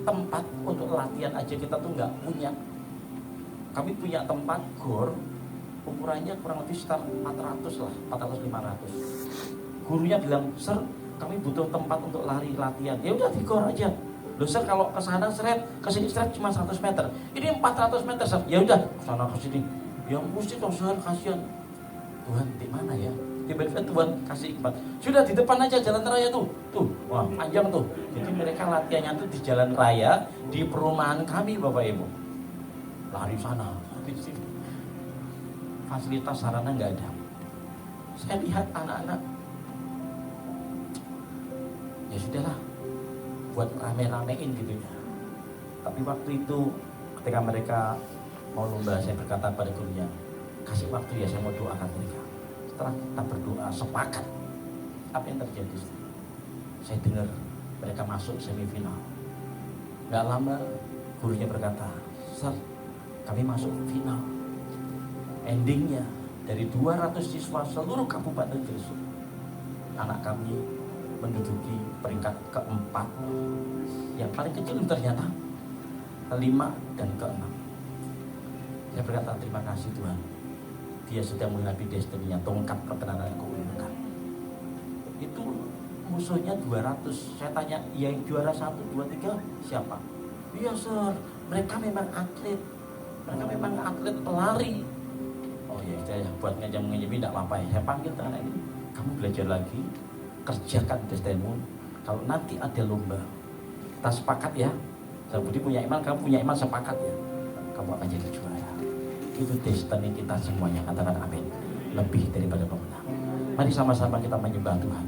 tempat untuk latihan aja kita tuh nggak punya. Kami punya tempat gor, ukurannya kurang lebih sekitar 400 lah, 400-500. Gurunya bilang, sir, kami butuh tempat untuk lari latihan. Ya udah di gor aja. Loh sir, kalau ke sana seret, ke sini seret cuma 100 meter. Ini 400 meter sir. Ya udah, ke sana ke sini. Ya mesti dong sir, kasihan. Tuhan di mana ya? Tiba-tiba Tuhan kasih hikmat. Sudah di depan aja jalan raya tuh. Wah, panjang tuh. Jadi mereka latihannya tuh di jalan raya, di perumahan kami Bapak Ibu. Lari sana, di sini. Fasilitas sarana nggak ada. Saya lihat anak-anak, ya sudahlah, buat rame-ramein gitu ya. Tapi waktu itu ketika mereka mau lomba, saya berkata pada gurunya, kasih waktu ya, saya mau doakan mereka. Setelah kita berdoa sepakat, apa yang terjadi? Saya dengar mereka masuk semifinal. Gak lama gurunya berkata, sir, kami masuk final. Endingnya dari 200 siswa seluruh Kabupaten Gresik, anak kami menduduki peringkat keempat. Yang paling kecil ternyata kelima dan keenam. Saya berkata terima kasih Tuhan, dia sedang menghadapi destiny-nya, tongkat perkenanan yang kau inginkan. Itu musuhnya 200. Saya tanya, yang juara 1, 2, 3 siapa? Iya sir, mereka memang atlet. Mereka memang atlet pelari. Oh ya, saya buat ngejam-ngejam tidak apa-apa ya. Saya panggil anak ini, kamu belajar lagi, kerjakan destiny-mu. Kalau nanti ada lomba, kita sepakat ya. Saya Budi punya iman, kamu punya iman, sepakat ya. Kamu akan jadi juara. Itu destiny kita semuanya, katakan amin. Lebih daripada pemenang. Mari sama-sama kita menyembah Tuhan.